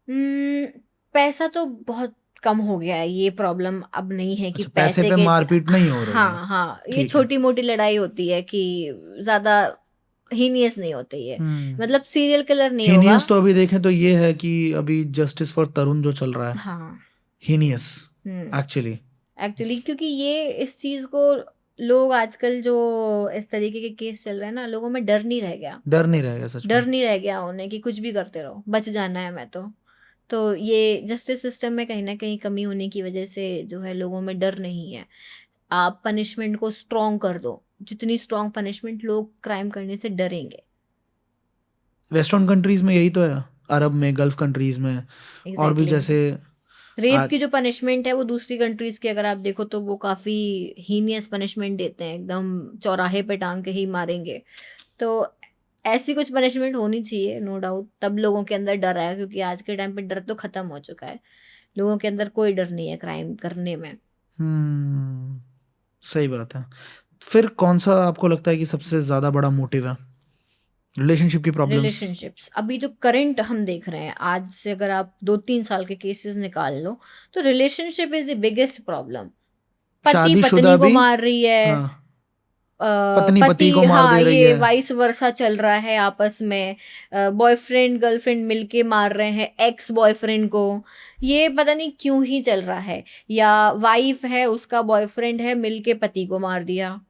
पैसा तो बहुत कम हो गया है, ये प्रॉब्लम अब नहीं है कि अच्छा, पैसे पैसे पे के मारपीट नहीं हो रही है। हाँ हाँ, ये ठीक है। छोटी मोटी लड़ाई होती है कि ज्यादा हीनियस नहीं होती है, मतलब सीरियल किलर नहीं होगा। हीनियस तो अभी देखें तो ये है कि अभी जस्टिस फॉर तरुण जो चल रहा है, हाँ हीनियस एक्चुअली। एक्चुअली क्योंकि ये इस चीज को लोग आजकल जो इस तरीके के केस चल रहे हैं ना, लोगों में डर नहीं रह गया, डर नहीं रहेगा सच में। डर नहीं रह गया उन्हें कि कुछ भी करते रहो, बच जाना है मैं तो ये जस्टिस सिस्टम में कहीं ना कहीं कमी होने की वजह से जो है लोगों में डर नहीं है। आप पनिशमेंट को स्ट्रॉन्ग कर दो, जितनी स्ट्रॉन्ग पनिशमेंट, लोग क्राइम करने से डरेंगे। वेस्टर्न कंट्रीज में यही तो है, अरब में, गल्फ कंट्रीज में, और भी एग्जैक्टली जैसे रेप की जो पनिशमेंट है वो दूसरी कंट्रीज की अगर आप देखो तो वो काफी हीनियस पनिशमेंट देते हैं, एकदम चौराहे पे टांग के ही मारेंगे। तो ऐसी कुछ पनिशमेंट होनी चाहिए, नो डाउट, तब लोगों के अंदर डर आएगा, क्योंकि आज के टाइम पे डर तो खत्म हो चुका है, लोगों के अंदर कोई डर नहीं है क्राइम करने में। सही बात है। फिर कौन सा आपको लगता है कि सबसे ज्यादा बड़ा मोटिव है रिलेशनशिप की प्रॉब्लम्स? रिलेशनशिप्स अभी जो करंट हम देख रहे हैं, आज से अगर आप 2-3 साल के केसेस निकाल लो तो relationship is the biggest problem. पति शादीशुदा पत्नी को भी, मार रही है, हाँ, पत्नी पति को पति, मार हाँ, दे रही ये है। वाइस वर्सा चल रहा है आपस में, बॉयफ्रेंड गर्लफ्रेंड मिलके मार रहे हैं एक्स बॉयफ्रेंड को, ये पता नहीं क्यों ही चल रहा है। या वाइफ है, उसका बॉयफ्रेंड है, मिलके पति को मार दिया,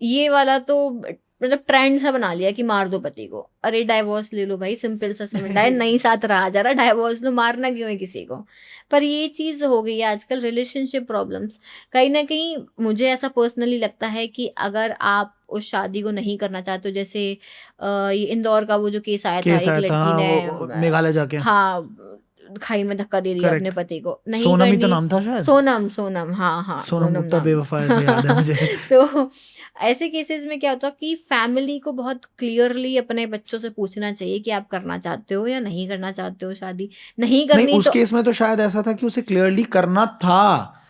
ये वाला तो मतलब ट्रेंड सा बना लिया कि मार दो पति को। अरे डाइवोर्स ले लो भाई, सिंपल सा समझ है, नहीं साथ रहा जा रहा, डाइवोर्स लो, मारना क्यों है किसी को। पर ये चीज हो गई है आजकल रिलेशनशिप प्रॉब्लम्स। कहीं ना कहीं मुझे ऐसा पर्सनली लगता है कि अगर आप उस शादी को नहीं करना चाहते हो, जैसे ये इंदौर का वो जो केस आया था, एक लड़की हाँ, ने वो मेघालय जाके, हाँ खाई में धक्का दे दिया अपने करेक्ट। पति को, नहीं सोनम ही तो करनी। नाम था शायद, सोनम, हाँ हाँ, सोनम सोनम गुप्ता, नाम बेवफा, ऐसे याद है मुझे। तो ऐसे केसेस में क्या होता कि फैमिली को बहुत क्लियरली अपने बच्चों से पूछना चाहिए कि आप करना चाहते हो या नहीं करना चाहते हो शादी। नहीं नहीं, करनी उस तो केस में तो शायद ऐसा था कि उसे क्लियरली करना था,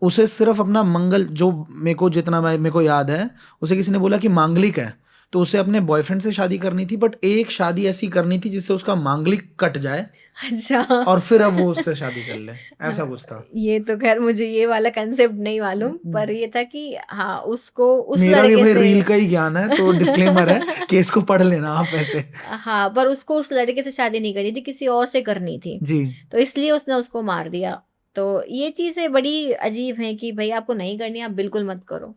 उसे सिर्फ अपना मंगल, जो मेरे को याद है, उसे किसी ने बोला कि मांगलिक है, तो उसे अपने बॉयफ्रेंड से शादी करनी थी, बट एक शादी ऐसी करनी थी जिससे उसका मांगलिक कट जाए, अच्छा और फिर अब वो उससे शादी कर ले, ऐसा हाँ, कुछ था। ये तो खैर मुझे ये वाला कंसेप्ट नहीं मालूम, पर ये था कि हाँ उसको उस मेरा भी लड़के भाई से रील का ही ज्ञान है, तो डिस्क्लेमर है, केस को पढ़ लेना आप ऐसे। हाँ, पर उसको उस लड़के से शादी नहीं करनी थी, किसी और से करनी थी, जी। तो इसलिए उसने उसको मार दिया। तो ये चीजें बड़ी अजीब हैं कि भाई आपको नहीं करनी, आप बिल्कुल मत करो,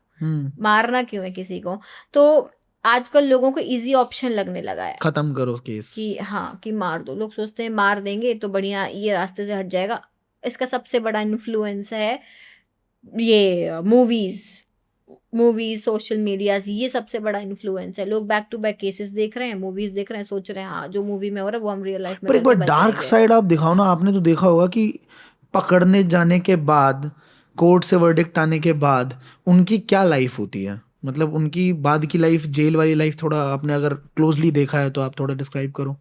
मारना क्यों है किसी को। तो आजकल लोगों को इजी ऑप्शन लगने लगा है खत्म करो केस, कि हाँ कि मार दो, लोग सोचते हैं मार देंगे तो बढ़िया ये रास्ते से हट जाएगा। इसका सबसे बड़ा इन्फ्लुएंस है ये मूवीज सोशल मीडियाज, ये सबसे बड़ा इन्फ्लुएंस है। लोग बैक टू बैक केसेस देख रहे हैं, मूवीज देख रहे हैं, सोच रहे हैं हाँ जो मूवी में हो रहा है वो हम रियल लाइफ में पर एक बार करके बच डार्क जाएंगे। साइड आप दिखाओ ना। आपने तो देखा होगा कि पकड़ने जाने के बाद, कोर्ट से वर्डिक्ट आने के बाद उनकी क्या लाइफ होती है, मतलब उनकी बाद की लाइफ, जेल वाली लाइफ, थोड़ा आपने अगर क्लोजली देखा है तो आप थोड़ा डिस्क्राइब करो।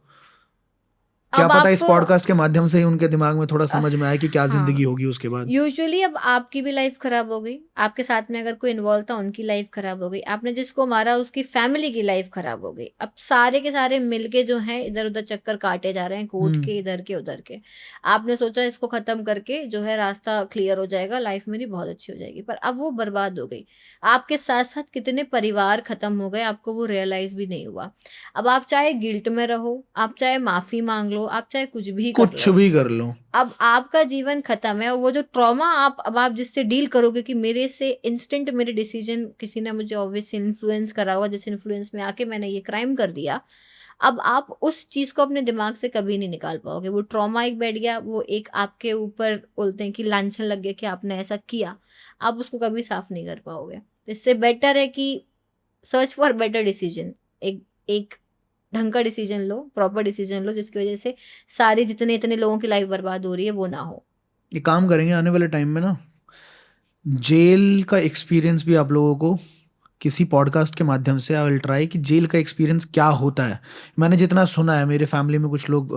क्या अब पता इस आपको पॉडकास्ट के माध्यम से ही उनके दिमाग में थोड़ा समझ में आए कि क्या जिंदगी हाँ, होगी उसके बाद। यूजुअली अब आपकी भी लाइफ खराब हो गई, आपके साथ में अगर कोई इन्वॉल्व था उनकी लाइफ खराब हो गई, आपने जिसको मारा उसकी फैमिली की लाइफ खराब हो गई। अब सारे के सारे मिलके जो हैं इधर उधर चक्कर काटे जा रहे हैं, कोर्ट के इधर के उधर के। आपने सोचा इसको खत्म करके जो है रास्ता क्लियर हो जाएगा, लाइफ मेरी बहुत अच्छी हो जाएगी, पर अब वो बर्बाद हो गई। आपके साथ साथ कितने परिवार खत्म हो गए, आपको वो रियलाइज भी नहीं हुआ। अब आप चाहे गिल्ट में रहो, आप चाहे माफी मांग लो, आप चाहे कुछ भी कर कुछ लो, भी कर लो, अब आपका जीवन खत्म है। और वो जो ट्रॉमा आप जिससे डील करोगे कि मेरे से इंस्टेंट मेरे डिसीजन, किसी ने मुझे ऑब्वियसली इन्फ्लुएंस करा होगा, जिस इन्फ्लुएंस में आके मैंने ये क्राइम कर दिया, अब आप उस चीज को अपने दिमाग से कभी नहीं निकाल पाओगे। वो ट्रॉमा एक बैठ गया, वो एक आपके ऊपर बोलते हैं कि लांछन लग गया कि आपने ऐसा किया, आप उसको कभी साफ नहीं कर पाओगे। तो इससे बेटर है कि सर्च फॉर बेटर डिसीजन, एक एक ढंग का डिसीजन लो, प्रॉपर डिसीजन लो, जिसकी वजह से सारे जितने इतने लोगों की लाइफ बर्बाद हो रही है वो ना हो। ये काम करेंगे आने वाले टाइम में ना, जेल का एक्सपीरियंस भी आप लोगों को किसी पॉडकास्ट के माध्यम से आई विल ट्राई कि जेल का एक्सपीरियंस क्या होता है। मैंने जितना सुना है, मेरे फैमिली में कुछ लोग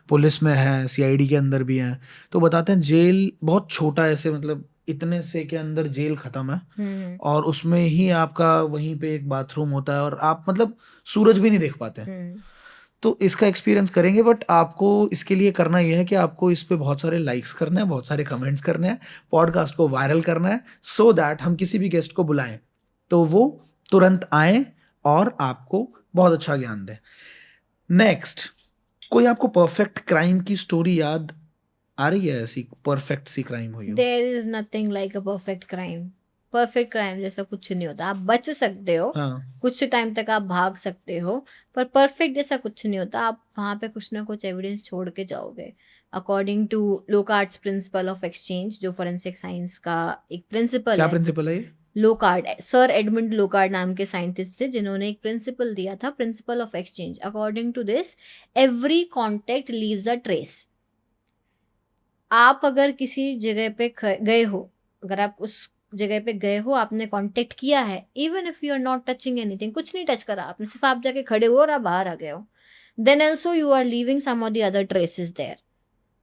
पुलिस में हैं, सीआईडी के अंदर भी हैं, तो बताते हैं जेल बहुत छोटा ऐसे, मतलब इतने से के अंदर जेल खत्म है, और उसमें ही आपका वहीं पे एक बाथरूम होता है, और आप मतलब सूरज भी नहीं देख पाते हैं। तो इसका एक्सपीरियंस करेंगे, बट आपको इसके लिए करना ये है कि आपको इस पे बहुत सारे लाइक्स करने हैं, बहुत सारे कमेंट्स करने हैं, पॉडकास्ट को वायरल करना है, सो दैट हम किसी भी गेस्ट को बुलाएं तो वो तुरंत आए और आपको बहुत अच्छा ज्ञान दें। नेक्स्ट, कोई आपको परफेक्ट क्राइम की स्टोरी याद आ रही है, ऐसी परफेक्ट सी क्राइम हुई हो? There is nothing like a perfect crime. Perfect crime जैसा कुछ नहीं होता। आप बच सकते हो, हाँ, कुछ टाइम तक आप भाग सकते हो, पर परफेक्ट जैसा कुछ नहीं होता। आप वहाँ पे कुछ ना कुछ एविडेंस छोड़ के जाओगे। According to Locard's principle of exchange, जो फोरेंसिक साइंस का एक प्रिंसिपल क्या है। प्रिंसिपल है ये? लोकार्ड, सर एडमंड लोकार्ड नाम के साइंटिस्ट थे जिन्होंने एक प्रिंसिपल दिया था, principle of exchange. According to this, every contact leaves a trace. आप अगर किसी जगह पे गए हो, अगर आप उस जगह पे गए हो, आपने कांटेक्ट किया है, even if you are not touching anything, कुछ नहीं टच करा आपने, सिर्फ आप जाके खड़े हो और आप बाहर आ गए हो, then also you are leaving some of the other traces there.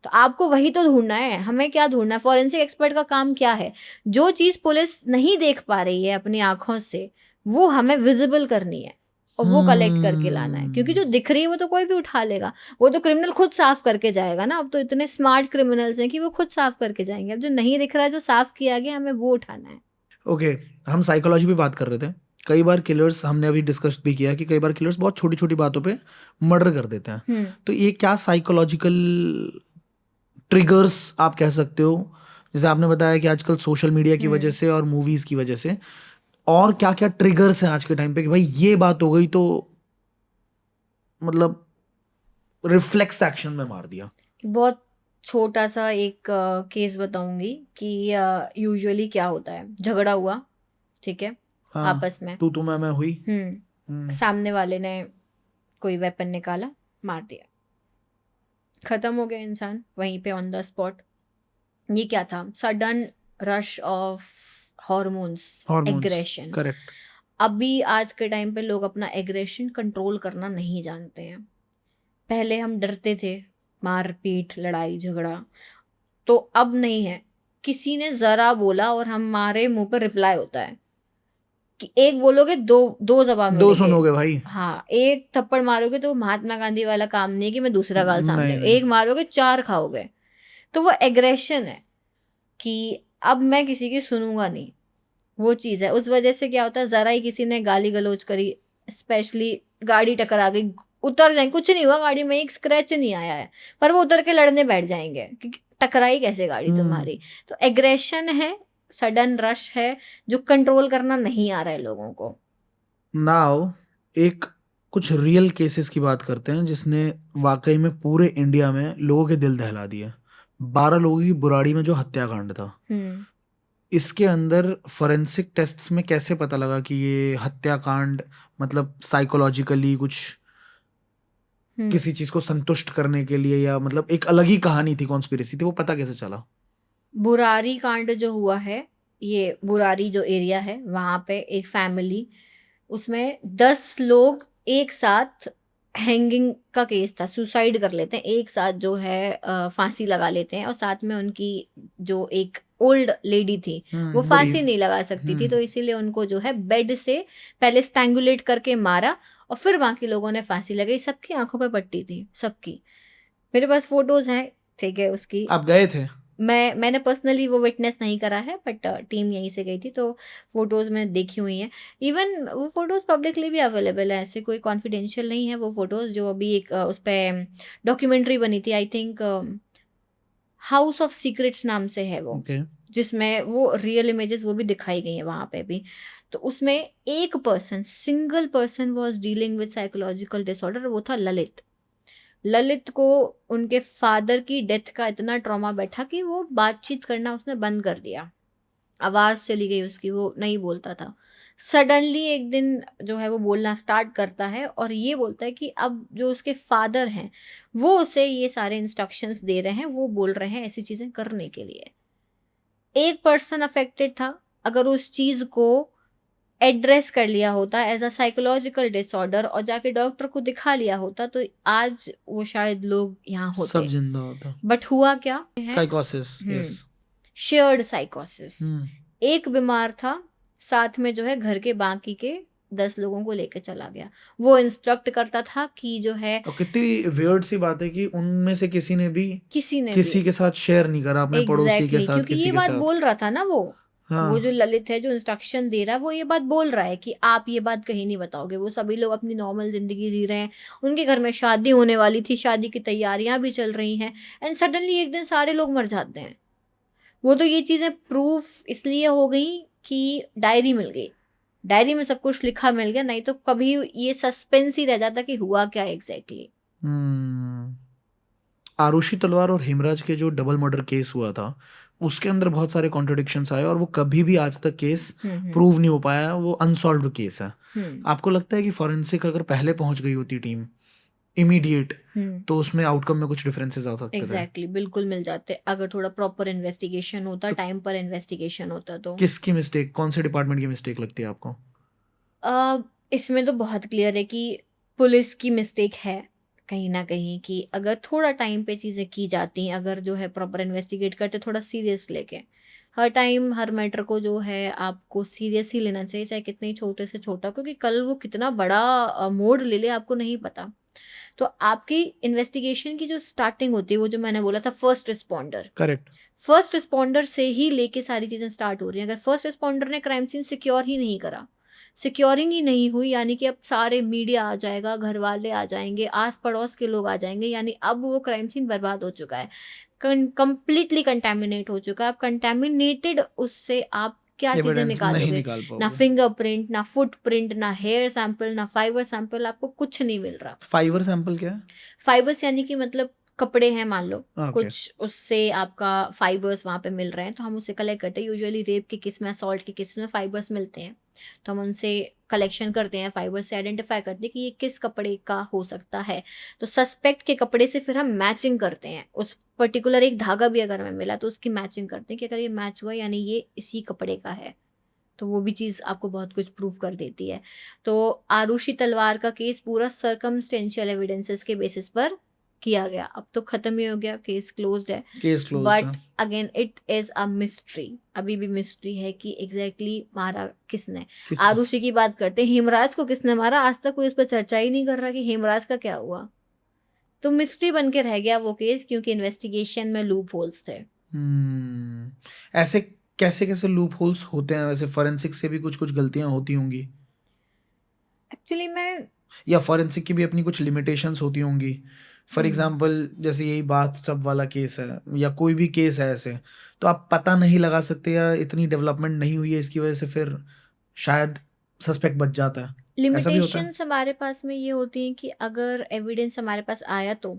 तो आपको वही तो ढूंढना है। हमें क्या ढूंढना है? फॉरेंसिक एक्सपर्ट का काम क्या है? जो चीज पुलिस नहीं देख पा रही है अपनी आंखों से, वो हमें विजिबल करनी है और वो कलेक्ट करके लाना है। क्योंकि जो दिख रही है वो तो कोई भी उठा लेगा, वो तो क्रिमिनल खुद साफ करके जाएगा ना। अब तो इतने स्मार्ट क्रिमिनल्स हैं कि वो खुद साफ करके जाएंगे। अब जो नहीं दिख रहा है, जो साफ किया गया, हमें वो उठाना है। ओके, हम साइकोलॉजी पे बात कर रहे थे। कई बार किलर्स, हमने अभी डिस्कस भी किया कि कई बार किलर्स बहुत छोटी छोटी बातों पे मर्डर कर देते हैं। तो ये क्या साइकोलॉजिकल ट्रिगर्स आप कह सकते हो? जैसे आपने बताया कि आजकल सोशल मीडिया की वजह से और मूवीज की वजह से, और क्या क्या ट्रिगर्स हैं आज के टाइम पे कि भाई ये बात हो गई तो मतलब रिफ्लेक्स एक्शन में मार दिया? बहुत छोटा सा एक केस बताऊंगी कि यूजुअली क्या होता है। झगड़ा हुआ, ठीक है, हाँ, आपस में। तू मैं हुई। सामने वाले ने कोई वेपन निकाला, मार दिया, खत्म हो गया इंसान वहीं पे ऑन द स्पॉट। ये क्या था? Sudden rush of hormones, aggression. Correct. अभी आज के टाइम पे लोग अपना एग्रेशन कंट्रोल करना नहीं जानते हैं। पहले हम डरते थे, मार पीट, लड़ाई झगड़ा, तो अब नहीं है। किसी ने जरा बोला और हमारे मुंह पर रिप्लाई होता है कि एक बोलोगे दो दो जवाब दो मिलेंगे। सुनोगे भाई। हाँ, एक थप्पड़ मारोगे तो महात्मा गांधी वाला काम नहीं है कि मैं दूसरा गाल सामने, नहीं, नहीं। एक मारोगे 4 खाओगे। तो वो एग्रेशन है कि अब मैं किसी की सुनूंगा नहीं, वो चीज़ है। उस वजह से क्या होता है, ज़रा ही किसी ने गाली गलौज करी, स्पेशली गाड़ी टकरा गई, उतर जाएंगे, कुछ नहीं हुआ गाड़ी में, एक स्क्रैच नहीं आया है, पर वो उतर के लड़ने बैठ जाएंगे कि टकराई कैसे गाड़ी तुम्हारी। तो एग्रेशन है, सडन रश है, जो कंट्रोल करना नहीं आ रहा है लोगों को। नाउ एक कुछ रियल केसेस की बात करते हैं जिसने वाकई में पूरे इंडिया में लोगों के दिल दहला दिए। 12 लोगों की बुराड़ी में जो हत्याकांड था, इसके अंदर फोरेंसिक टेस्ट्स में कैसे पता लगा कि ये हत्याकांड मतलब साइकोलॉजिकली कुछ किसी चीज को संतुष्ट करने के लिए, या मतलब एक अलग ही कहानी थी, कॉन्स्पिरेसी थी, वो पता कैसे चला? बुरारी कांड जो हुआ है, ये बुरारी जो एरिया है, वहाँ पे एक फैमिली, उसमें 10 लोग एक साथ हैंगिंग का केस था, सुसाइड कर लेते हैं एक साथ, जो है फांसी लगा लेते हैं। और साथ में उनकी जो एक ओल्ड लेडी थी, वो फांसी नहीं लगा सकती थी, तो इसीलिए उनको जो है बेड से पहले स्ट्रैंगुलेट करके मारा और फिर बाकी लोगों ने फांसी लगाई। सबकी आंखों पे पट्टी थी, सबकी। मेरे पास फोटोज हैं, ठीक है, उसकी। आप गए थे? मैंने पर्सनली वो विटनेस नहीं करा है, बट टीम यहीं से गई थी, तो फोटोज़ मैंने देखी हुई हैं। इवन वो फोटोज़ पब्लिकली भी अवेलेबल है, ऐसे कोई कॉन्फिडेंशियल नहीं है वो फोटोज़। जो अभी एक उस पर डॉक्यूमेंट्री बनी थी, I think house of secrets नाम से है वो, जिसमें वो रियल इमेजेस वो भी दिखाई गई हैं वहाँ पे भी। तो उसमें एक person, single person was dealing with psychological disorder, वो था ललित। ललित को उनके फादर की डेथ का इतना ट्रॉमा बैठा कि वो बातचीत करना उसने बंद कर दिया, आवाज़ चली गई उसकी, वो नहीं बोलता था। सडनली एक दिन जो है वो बोलना स्टार्ट करता है और ये बोलता है कि अब जो उसके फादर हैं वो उसे ये सारे इंस्ट्रक्शंस दे रहे हैं, वो बोल रहे हैं ऐसी चीज़ें करने के लिए। एक पर्सन अफेक्टेड था, अगर उस चीज़ को एड्रेस कर लिया होता एज अ साइकोलॉजिकल डिसऑर्डर और जाके डॉक्टर को दिखा लिया होता, तो आज वो शायद लोग यहाँ होते, सब जिंदा होता। बट हुआ क्या है? साइकोसिस, यस, शेयर्ड साइकोसिस। एक बीमार था, साथ में जो है घर के बाकी के 10 लोगों को लेके चला गया। वो इंस्ट्रक्ट करता था कि जो है और कितनी वियर्ड सी बात है कि उनमें से किसी ने भी किसी भी के साथ शेयर नहीं करा, अपने पड़ोसी के एग्जैक्टली साथ, क्योंकि किसी ये के बात साथ। बोल रहा था ना वो हाँ जो ललित है जो इंस्ट्रक्शन दे रहा है वो ये बात बोल रहा है कि आप ये बात कहीं नहीं बताओगे। वो सभी लोग अपनी नॉर्मल जिंदगी जी रहे हैं, उनके घर में शादी होने वाली थी, शादी की तैयारियां भी चल रही हैं, एंड सडनली एक दिन सारे लोग मर जाते हैं। वो तो ये चीजें प्रूफ इसलिए हो गई कि डायरी मिल गई, डायरी में सब कुछ लिखा मिल गया, नहीं तो कभी ये सस्पेंस ही रह जाता कि हुआ क्या एग्जैक्टली। हम्म। आरुषि तलवार और हेमराज के जो डबल मर्डर केस हुआ था, उसके अंदर बहुत सारे कॉन्ट्रडिक्शंस आए और वो कभी भी आज तक केस प्रूव नहीं हो पाया, वो अनसॉल्व्ड केस है। आपको लगता है कि फॉरेंसिक अगर पहले पहुंच गई होती टीम इमीडिएट, तो उसमें आउटकम में कुछ डिफरेंसेस आ सकते थे? एग्जैक्टली बिल्कुल मिल जाते अगर थोड़ा प्रॉपर इन्वेस्टिगेशन होता, टाइम पर इन्वेस्टिगेशन होता तो। किसकी मिस्टेक, कौन से डिपार्टमेंट की मिस्टेक लगती है आपको? इसमें तो बहुत क्लियर है कि पुलिस की मिस्टेक है कहीं ना कहीं, कि अगर थोड़ा टाइम पे चीज़ें की जाती, अगर जो है प्रॉपर इन्वेस्टिगेट करते, थोड़ा सीरियस लेके, हर टाइम हर मैटर को जो है आपको सीरियस ही लेना चाहिए, चाहे कितने ही छोटे से छोटा, क्योंकि कल वो कितना बड़ा मोड़ ले ले आपको नहीं पता। तो आपकी इन्वेस्टिगेशन की जो स्टार्टिंग होती है, वो जो मैंने बोला था first responder, correct. First responder से ही लेके सारी चीज़ें स्टार्ट हो रही हैं। अगर फर्स्ट रिस्पॉन्डर ने क्राइम सीन सिक्योर ही नहीं करा, सिक्योरिंग ही नहीं हुई, यानी कि अब सारे मीडिया आ जाएगा, घर वाले आ जाएंगे, आस पड़ोस के लोग आ जाएंगे, यानी अब वो क्राइम सीन बर्बाद हो चुका है, कंप्लीटली कंटेमिनेट हो चुका है। अब कंटेमिनेटेड उससे आप क्या चीज़ें एविडेंस नहीं निकालोगे? निकाल ना पाओगे। फिंगरप्रिंट, ना फुटप्रिंट, ना हेयर सैंपल, ना फाइबर सैंपल, आपको कुछ नहीं मिल रहा। फाइबर सैंपल क्या है? फाइबर्स यानी कि मतलब कपड़े हैं मान लो, ओके। कुछ उससे आपका फाइबर्स वहाँ पे मिल रहे हैं, तो हम उसे कलेक्ट करते हैं। यूजुअली रेप के केस में, असॉल्ट के केस में फाइबर्स मिलते हैं, तो हम उनसे कलेक्शन करते हैं, फाइबर से आइडेंटिफाई करते हैं कि ये किस कपड़े का हो सकता है। तो सस्पेक्ट के कपड़े से फिर हम मैचिंग करते हैं, उस पर्टिकुलर एक धागा भी अगर हमें मिला तो उसकी मैचिंग करते हैं कि अगर ये मैच हुआ यानी ये इसी कपड़े का है, तो वो भी चीज़ आपको बहुत कुछ प्रूव कर देती है। तो आरुषि तलवार का केस पूरा सर्कमस्टेंशियल एविडेंसेस के बेसिस पर किया गया। अब तो खत्म ही हो गया, केस क्लोज्ड है, केस क्लोज्ड बट है। Again it is a mystery, अभी भी मिस्ट्री है कि एग्जैक्टली मारा किसने। किसने? आरुषि की बात करते हैं, हेमराज को किसने मारा, आज तक कोई इस पर चर्चा ही नहीं कर रहा कि हेमराज का क्या हुआ। तो मिस्ट्री बन के रह गया वो केस, क्योंकि इन्वेस्टिगेशन में लूप होल्स थे। ऐसे कैसे कैसे लूप होल्स होते हैं? वैसे फॉरेंसिक से भी कुछ कुछ गलतियां होती होंगी, एक्चुअली मैं या फॉरेंसिक की भी अपनी कुछ लिमिटेशंस होती होंगी। फॉर एग्जांपल जैसे यही बाथटब वाला केस है या कोई भी केस है ऐसे, तो आप पता नहीं लगा सकते या इतनी डेवलपमेंट नहीं हुई है इसकी वजह से फिर शायद सस्पेक्ट बच जाता है, ऐसा भी होता है? लिमिटेशंस हमारे पास में ये होती हैं कि अगर एविडेंस हमारे पास आया तो,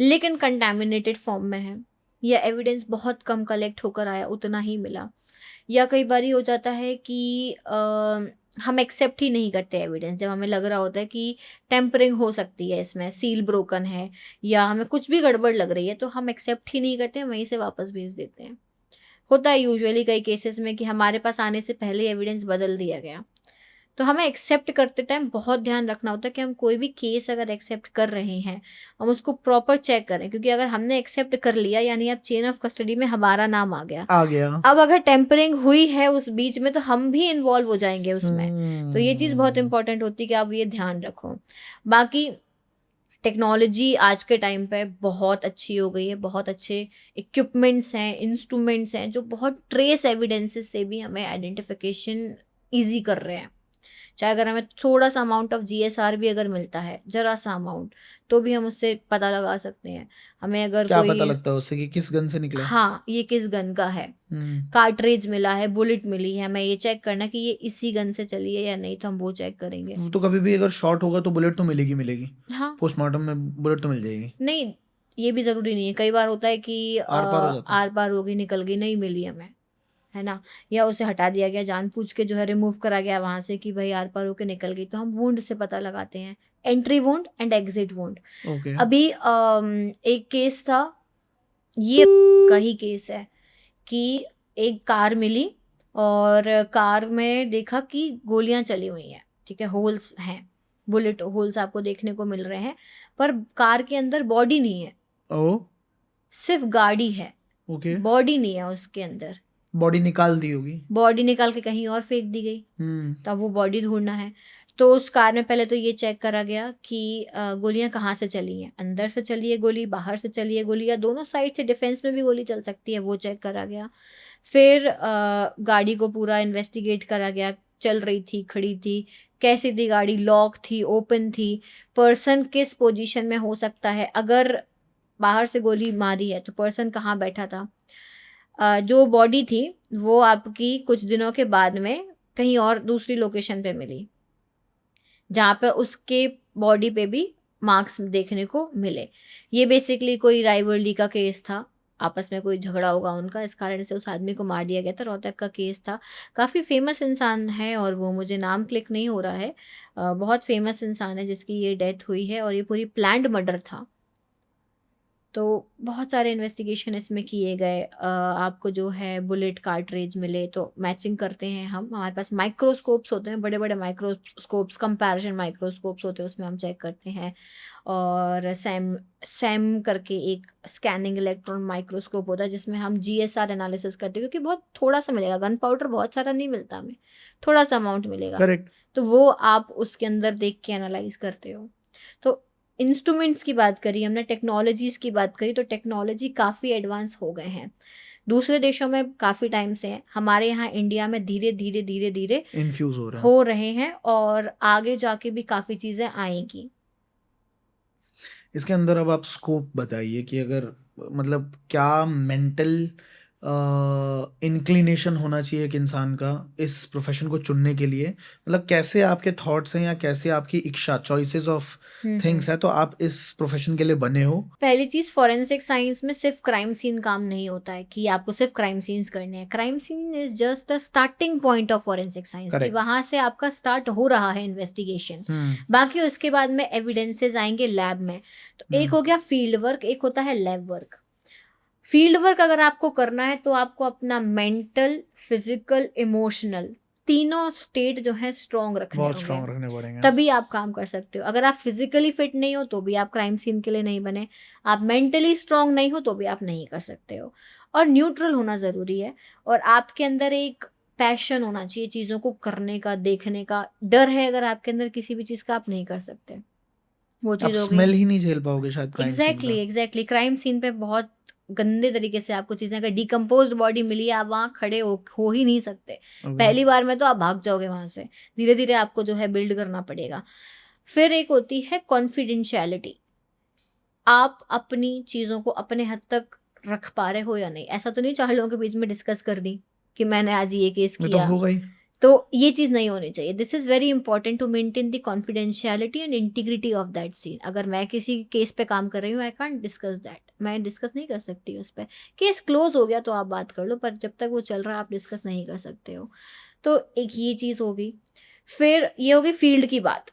लेकिन कंटामिनेटेड फॉर्म में है, या एविडेंस बहुत कम कलेक्ट होकर आया, उतना ही मिला, या कई बार हो जाता है कि हम एक्सेप्ट ही नहीं करते एविडेंस, जब हमें लग रहा होता है कि टेम्परिंग हो सकती है, इसमें सील ब्रोकन है या हमें कुछ भी गड़बड़ लग रही है, तो हम एक्सेप्ट ही नहीं करते, वहीं से वापस भेज देते हैं। होता है यूजुअली कई केसेस में कि हमारे पास आने से पहले एविडेंस बदल दिया गया। तो हमें एक्सेप्ट करते टाइम बहुत ध्यान रखना होता है कि हम कोई भी केस अगर एक्सेप्ट कर रहे हैं, हम उसको प्रॉपर चेक करें, क्योंकि अगर हमने एक्सेप्ट कर लिया यानी अब चेन ऑफ कस्टडी में हमारा नाम आ गया। अब अगर टेम्परिंग हुई है उस बीच में तो हम भी इन्वॉल्व हो जाएंगे उसमें। तो ये चीज़ बहुत इंपॉर्टेंट होती है कि आप ये ध्यान रखो। बाकी टेक्नोलॉजी आज के टाइम पे बहुत अच्छी हो गई है, बहुत अच्छे इक्विपमेंट्स हैं, इंस्ट्रूमेंट्स हैं, जो बहुत ट्रेस एविडेंसेस से भी हमें आइडेंटिफिकेशन ईजी कर रहे हैं। चाहे अगर हमें थोड़ा सा अमाउंट ऑफ जीएसआर भी अगर मिलता है, जरा सा अमाउंट, तो भी हम उससे पता लगा सकते हैं। हमें अगर क्या कोई पता लगता है उससे कि किस गन से निकला है? हाँ, ये किस गन का है, कार्ट्रिज मिला है, बुलेट मिली है, हमें ये चेक करना कि ये इसी गन से चली है या नहीं, तो हम वो चेक करेंगे। तो कभी भी अगर शॉट होगा तो बुलेट तो मिलेगी मिलेगी, हाँ, पोस्टमार्टम में बुलेट तो मिल जाएगी। नहीं ये भी ज़रूरी नहीं है, कई बार होता है कि आर पार हो जाता है। आर पार होगी, निकल गई, नहीं मिली हमें, है ना, या उसे हटा दिया गया, जानबूझ के जो है रिमूव करा गया वहाँ से कि भाई आर पार होके निकल गई, तो हम वुंड से पता लगाते हैं, entry wound and exit wound. Okay. अभी एक केस था, ये का ही केस है कि एक कार मिली और कार में देखा कि गोलियां चली हुई हैं, ठीक है, होल्स हैं, बुलेट होल्स आपको देखने को मिल रहे हैं, पर कार के अंदर बॉडी नहीं है, ओ सिर्फ गाड़ी है, ओके। बॉडी नहीं है उसके अंदर। बॉडी निकाल दी होगी। बॉडी निकाल के कहीं और फेंक दी गई, तो अब वो बॉडी ढूंढना है। तो उस कार में पहले तो ये चेक करा गया कि गोलियां कहाँ से चली हैं, अंदर से चली है गोली, बाहर से चली है गोली, या दोनों साइड से डिफेंस में भी गोली चल सकती है, वो चेक करा गया। फिर गाड़ी को पूरा इन्वेस्टिगेट करा गया, चल रही थी, खड़ी थी, कैसी थी गाड़ी, लॉक थी, ओपन थी, पर्सन किस पोजीशन में हो सकता है, अगर बाहर से गोली मारी है तो पर्सन कहाँ बैठा था। जो बॉडी थी वो आपकी कुछ दिनों के बाद में कहीं और दूसरी लोकेशन पे मिली, जहाँ पे उसके बॉडी पे भी मार्क्स देखने को मिले। ये बेसिकली कोई राइवलरी का केस था, आपस में कोई झगड़ा होगा उनका, इस कारण से उस आदमी को मार दिया गया था। रोहतक का केस था, काफ़ी फेमस इंसान है और वो मुझे नाम क्लिक नहीं हो रहा है, बहुत फेमस इंसान है जिसकी ये डेथ हुई है, और ये पूरी प्लान्ड मर्डर था। तो बहुत सारे इन्वेस्टिगेशन इसमें किए गए। आपको जो है बुलेट कार्ट्रिज मिले, तो मैचिंग करते हैं हम, हमारे पास माइक्रोस्कोप्स होते हैं, बड़े बड़े माइक्रोस्कोप्स, कंपैरिजन माइक्रोस्कोप्स होते हैं, उसमें हम चेक करते हैं। और सैम करके एक स्कैनिंग इलेक्ट्रॉन माइक्रोस्कोप होता है जिसमें हम GSR एनालिसिस करते हैं, क्योंकि बहुत थोड़ा सा मिलेगा, गन पाउडर बहुत सारा नहीं मिलता हमें, थोड़ा सा अमाउंट मिलेगा। करेक्ट। तो वो आप उसके अंदर देख के एनालाइज करते हो। तो इंस्ट्रूमेंट्स की बात करी हमने, टेक्नोलॉजीज की बात करी, तो टेक्नोलॉजी काफ़ी एडवांस हो गए हैं, दूसरे देशों में काफ़ी टाइम से हैं, हमारे यहाँ इंडिया में धीरे धीरे धीरे धीरे इन्फ्यूज हो रहा है, हो रहे हैं, और आगे जाके भी काफ़ी चीज़ें आएंगी। इसके अंदर अब आप स्कोप बताइए कि अगर मतलब क्या मेंटल इंक्लिनेशन होना चाहिए एक इंसान का इस प्रोफेशन को चुनने के लिए, मतलब कैसे आपके थॉट्स हैं या कैसे आपकी इच्छा, चॉइसेस ऑफ थिंग्स है, तो आप इस प्रोफेशन के लिए बने हो। पहली चीज़, फॉरेंसिक साइंस में सिर्फ क्राइम सीन काम नहीं होता है कि आपको सिर्फ क्राइम सीन्स करने हैं। Crime scene is just a starting point of forensic science, कि वहाँ से आपका स्टार्ट हो रहा है इन्वेस्टिगेशन। बाकी उसके बाद में एविडेंसेस आएंगे लैब में। तो एक हो गया फील्ड वर्क, एक होता है लैब वर्क। फील्ड वर्क अगर आपको करना है तो आपको अपना मेंटल, फिजिकल, इमोशनल तीनों स्टेट जो है स्ट्रॉन्ग रखने बहुत होंगे, स्ट्रॉन्ग रखने पड़ेंगे, तभी आप काम कर सकते हो। अगर आप फिजिकली फिट नहीं हो तो भी आप क्राइम सीन के लिए नहीं बने, आप मेंटली स्ट्रॉन्ग नहीं हो तो भी आप नहीं कर सकते हो। और न्यूट्रल होना ज़रूरी है, और आपके अंदर एक पैशन होना चाहिए चीज़ों को करने का, देखने का। डर है अगर आपके अंदर किसी भी चीज़ का, आप नहीं कर सकते, वो आप चीज़ हो स्मेल गई। ही नहीं झेल पाओगे शायद क्राइम सीन का। एग्जैक्टली क्राइम सीन पे बहुत गंदे तरीके से आपको चीज़ें, अगर डिकम्पोज्ड बॉडी मिली है, आप वहाँ खड़े हो ही नहीं सकते। पहली बार में तो आप भाग जाओगे वहाँ से, धीरे धीरे आपको जो है बिल्ड करना पड़ेगा। फिर एक होती है कॉन्फिडेंशियलिटी, आप अपनी चीज़ों को अपने हद तक रख पा रहे हो या नहीं। ऐसा तो नहीं 4 लोगों के बीच में डिस्कस कर दी कि मैंने आज ये केस ये तो किया, हो गई। तो ये चीज़ नहीं होनी चाहिए। This is very important to maintain the confidentiality and integrity of that scene. अगर मैं किसी केस पे काम कर रही हूँ, आई कांट डिस्कस दैट, मैं डिस्कस नहीं कर सकती उस पर। केस क्लोज हो गया तो आप बात कर लो, पर जब तक वो चल रहा है आप डिस्कस नहीं कर सकते हो। तो एक ये चीज़ होगी। फिर ये होगी फील्ड की बात।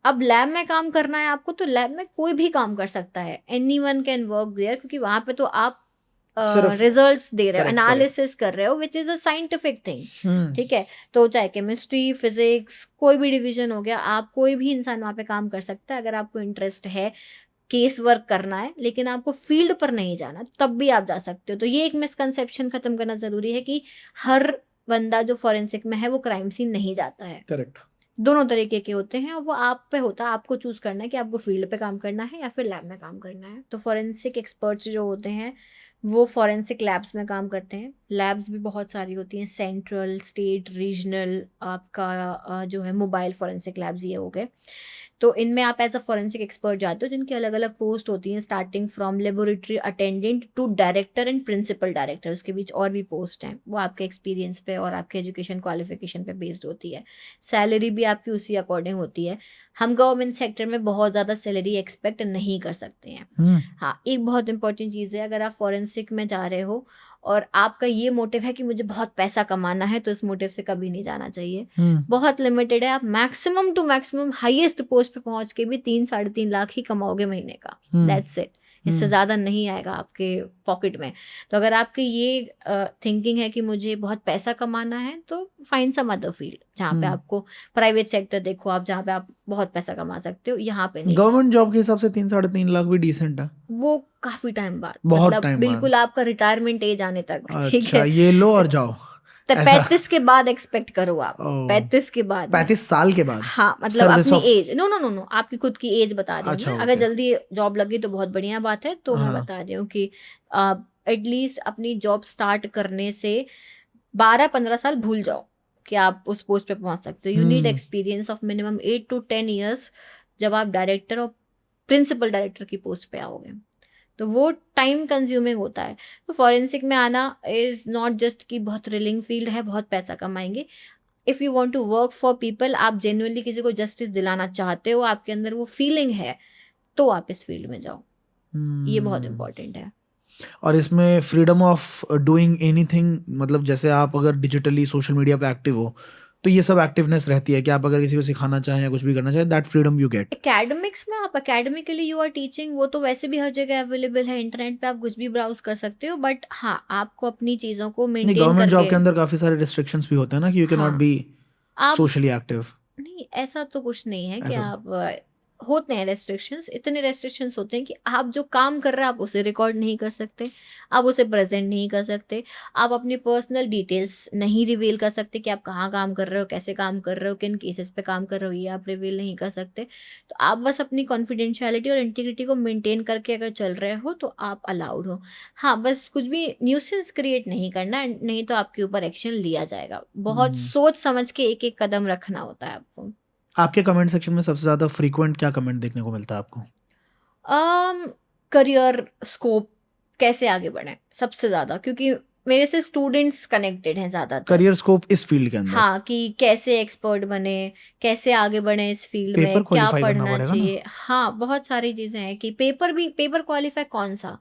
अब लैब में काम करना है आपको, तो लैब में कोई भी काम कर सकता है, एनीवन कैन वर्क देयर, क्योंकि वहाँ पे तो आप रिजल्ट्स दे रहे हो, एनालिसिस कर रहे हो, which is a scientific thing. ठीक है, तो चाहे केमिस्ट्री, फिजिक्स, कोई भी डिवीजन हो गया, आप कोई भी इंसान वहाँ पे काम कर सकता है। अगर आपको इंटरेस्ट है, केस वर्क करना है, लेकिन आपको फील्ड पर नहीं जाना, तब भी आप जा सकते हो। तो ये एक मिसकंसेप्शन खत्म करना ज़रूरी है कि हर बंदा जो फॉरेंसिक में है वो क्राइम सीन नहीं जाता है। करेक्ट। दोनों तरीके के होते हैं, और वो आप पे होता है, आपको चूज करना है कि आपको फील्ड पे काम करना है या फिर लैब में काम करना है। तो फॉरेंसिक एक्सपर्ट्स जो होते हैं वो फॉरेंसिक लैब्स में काम करते हैं। लैब्स भी बहुत सारी होती हैं, सेंट्रल, स्टेट, रीजनल, आपका जो है मोबाइल फॉरेंसिक लैब्स ये हो गए। तो इनमें आप एज अ फॉरेंसिक एक्सपर्ट जाते हो, जिनकी अलग अलग पोस्ट होती हैं, starting from laboratory attendant to director and principal director. उसके बीच और भी पोस्ट हैं, वो आपके एक्सपीरियंस पे और आपके एजुकेशन क्वालिफिकेशन पे बेस्ड होती है। सैलरी भी आपकी उसी अकॉर्डिंग होती है। हम गवर्नमेंट सेक्टर में बहुत ज़्यादा सैलरी एक्सपेक्ट नहीं कर सकते हैं। हाँ, एक बहुत इंपॉर्टेंट चीज़ है, अगर आप फॉरेंसिक में जा रहे हो और आपका ये मोटिव है कि मुझे बहुत पैसा कमाना है, तो इस मोटिव से कभी नहीं जाना चाहिए। बहुत लिमिटेड है, आप maximum to maximum highest post पे पहुंच के भी 3-3.5 लाख ही कमाओगे महीने का, दैट्स इट। इससे हम्म ज़्यादा नहीं आएगा आपके पॉकेट में। तो अगर आपकी ये थिंकिंग है कि मुझे बहुत पैसा कमाना है, तो फाइंड सम अदर फील्ड जहाँ पे हम्म आपको प्राइवेट सेक्टर देखो आप, जहाँ पे आप बहुत पैसा कमा सकते हो, यहाँ पे नहीं। गवर्नमेंट जॉब के हिसाब से 3-3.5 लाख भी डिसेंट है, वो काफ़ी टाइम बाद, बहुत मतलब टाइम बाद। बिल्कुल आपका रिटायरमेंट एज आने तक, ठीक अच्छा, है। ये लो और जाओ तो ऐसा। 35 के बाद एक्सपेक्ट करो आप, ओ, 35 के बाद में। 35 साल के बाद हाँ, मतलब सर्विस अपनी of. Age, no no no no, आपकी खुद की एज बता रही हूँ अच्छा, मैं। अगर ओके। जल्दी जॉब लगी तो बहुत बढ़िया बात है, तो मैं हाँ। बता रही हूँ कि एटलीस्ट अपनी जॉब स्टार्ट करने से 12-15 साल भूल जाओ कि आप उस पोस्ट पे पहुंच सकते हो। You need hmm experience of minimum 8 to 10 years जब आप डायरेक्टर और प्रिंसिपल डायरेक्टर की पोस्ट पे आओगे, तो वो टाइम कंज्यूमिंग होता है। तो फॉरेंसिक में आना इज़ नॉट जस्ट कि बहुत थ्रिलिंग फील्ड है, बहुत पैसा कमाएंगे। If you want to work for people, आप जेन्युइनली किसी को जस्टिस दिलाना चाहते हो, आपके अंदर वो फीलिंग है, तो आप इस फील्ड में जाओ। ये बहुत हम्म। इंपॉर्टेंट है। और इसमें फ्रीडम ऑफ डूइंग एनीथिंग, मतलब जैसे आप अगर डिजिटली सोशल मीडिया पे एक्टिव हो, तो ये सब एक्टिवनेस रहती है कि आप अगर किसी को सिखाना चाहें या कुछ भी करना चाहें, that freedom you get. Academics में आप एकेडमिकली यू आर टीचिंग, वो तो वैसे भी हर जगह अवेलेबल है, इंटरनेट पे आप कुछ भी ब्राउज कर सकते हो, बट हाँ, आपको अपनी चीज़ों को नहीं, मेंटेन गवर्नमेंट जॉब करके। के अंदर काफी सारे रिस्ट्रिक्शंस भी होते हैं ना, कि यू कैन नॉट हाँ, बी आप, सोशली एक्टिव। नहीं ऐसा तो कुछ नहीं है कि ऐसा। आप होते हैं रेस्ट्रिक्शंस, इतने रेस्ट्रिक्शंस होते हैं कि आप जो काम कर रहे हैं आप उसे रिकॉर्ड नहीं कर सकते, आप उसे प्रेजेंट नहीं कर सकते, आप अपनी पर्सनल डिटेल्स नहीं रिवील कर सकते कि आप कहाँ काम कर रहे हो, कैसे काम कर रहे हो, किन केसेस पे काम कर रहे हो, ये आप रिवील नहीं कर सकते। तो आप बस अपनी कॉन्फिडेंशियलिटी और इंटीग्रिटी को मेंटेन करके अगर चल रहे हो तो आप अलाउड हो। हाँ, बस कुछ भी न्यूसेंस क्रिएट नहीं करना, नहीं तो आपके ऊपर एक्शन लिया जाएगा। बहुत हम्म। सोच समझ के एक एक कदम रखना होता है आपको। आपके कमेंट सेक्शन में सबसे ज्यादा फ्रीक्वेंट क्या कमेंट देखने को मिलता है आपको? करियर स्कोप, कैसे आगे बढ़ें सबसे ज़्यादा, क्योंकि मेरे से स्टूडेंट्स कनेक्टेड हैं ज़्यादातर। करियर स्कोप इस फील्ड के अंदर? हाँ, कि कैसे एक्सपर्ट बने, कैसे आगे बढ़ें इस फील्ड पेपर में, क्या क्वालिफाई करना पढ़ना पड़ेगा ना? चाहिए। हाँ, बहुत सारी चीज़ें हैं कि पेपर भी, पेपर क्वालिफाई कौन सा,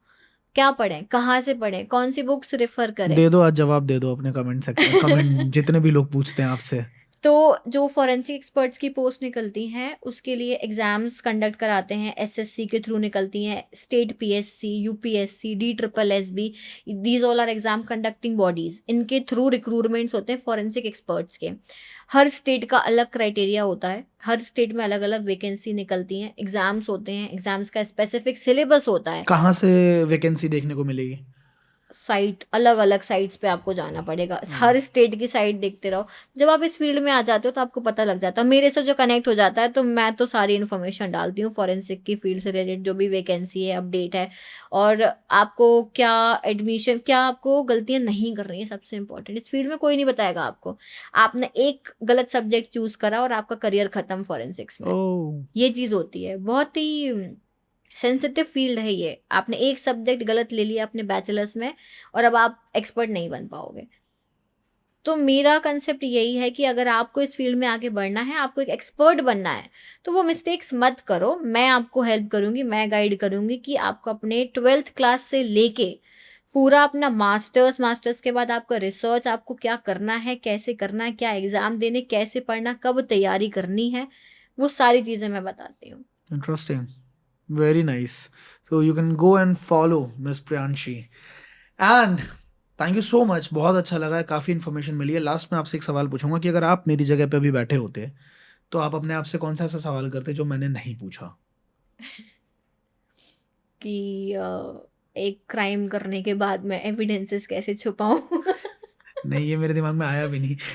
क्या पढ़ें, कहाँ से पढ़ें, कौन सी बुक्स रेफर करें। दे दो, आज जवाब दे दो अपने कमेंट सेक्शन, कमेंट जितने भी लोग पूछते हैं आपसे। तो जो फॉरेंसिक एक्सपर्ट्स की पोस्ट निकलती हैं उसके लिए एग्जाम्स कंडक्ट कराते हैं, एसएससी के थ्रू निकलती हैं, state PSC, UPSC, DSSB, these all are exam conducting bodies, इनके थ्रू रिक्रूटमेंट्स होते हैं फॉरेंसिक एक्सपर्ट्स के। हर स्टेट का अलग क्राइटेरिया होता है, हर स्टेट में अलग अलग वैकेंसी निकलती हैं, एग्जाम्स होते हैं, एग्जाम्स का स्पेसिफिक सिलेबस होता है। कहाँ से वैकेंसी देखने को मिलेगी? साइट, अलग अलग साइट्स पे आपको जाना पड़ेगा, हम्म। हर स्टेट की साइट देखते रहो। जब आप इस फील्ड में आ जाते हो तो आपको पता लग जाता है, मेरे से जो कनेक्ट हो जाता है तो मैं तो सारी इन्फॉर्मेशन डालती हूँ फॉरेंसिक की फील्ड से रिलेटेड, जो भी वैकेंसी है, अपडेट है, और आपको क्या एडमिशन, क्या आपको गलतियाँ नहीं कर रही हैं, सबसे इंपॉर्टेंट इस फील्ड में कोई नहीं बताएगा आपको। आपने एक गलत सब्जेक्ट चूज करा और आपका करियर खत्म फॉरेंसिक्स में, ओह। ये चीज़ होती है। बहुत ही सेंसिटिव फील्ड है ये, आपने एक सब्जेक्ट गलत ले लिया अपने बैचलर्स में और अब आप एक्सपर्ट नहीं बन पाओगे। तो मेरा कंसेप्ट यही है कि अगर आपको इस फील्ड में आगे बढ़ना है, आपको एक एक्सपर्ट बनना है, तो वो मिस्टेक्स मत करो। मैं आपको हेल्प करूँगी, मैं गाइड करूँगी कि आपको अपने 12th क्लास से लेके पूरा अपना मास्टर्स, मास्टर्स के बाद आपका रिसर्च, आपको क्या करना है, कैसे करना है, क्या एग्ज़ाम देने, कैसे पढ़ना, कब तैयारी करनी है, वो सारी चीज़ें मैं बताती हूँ। Interesting, very nice. So you can go and follow miss Priyanshi, and thank you so much, बहुत अच्छा लगा है, काफ़ी इन्फॉर्मेशन मिली है। लास्ट में आपसे एक सवाल पूछूंगा कि अगर आप मेरी जगह पे अभी बैठे होते, तो आप अपने आप से कौन सा ऐसा सवाल करते जो मैंने नहीं पूछा? कि एक क्राइम करने के बाद मैं एविडेंसेस कैसे छुपाऊँ? नहीं, ये मेरे दिमाग में आया भी नहीं।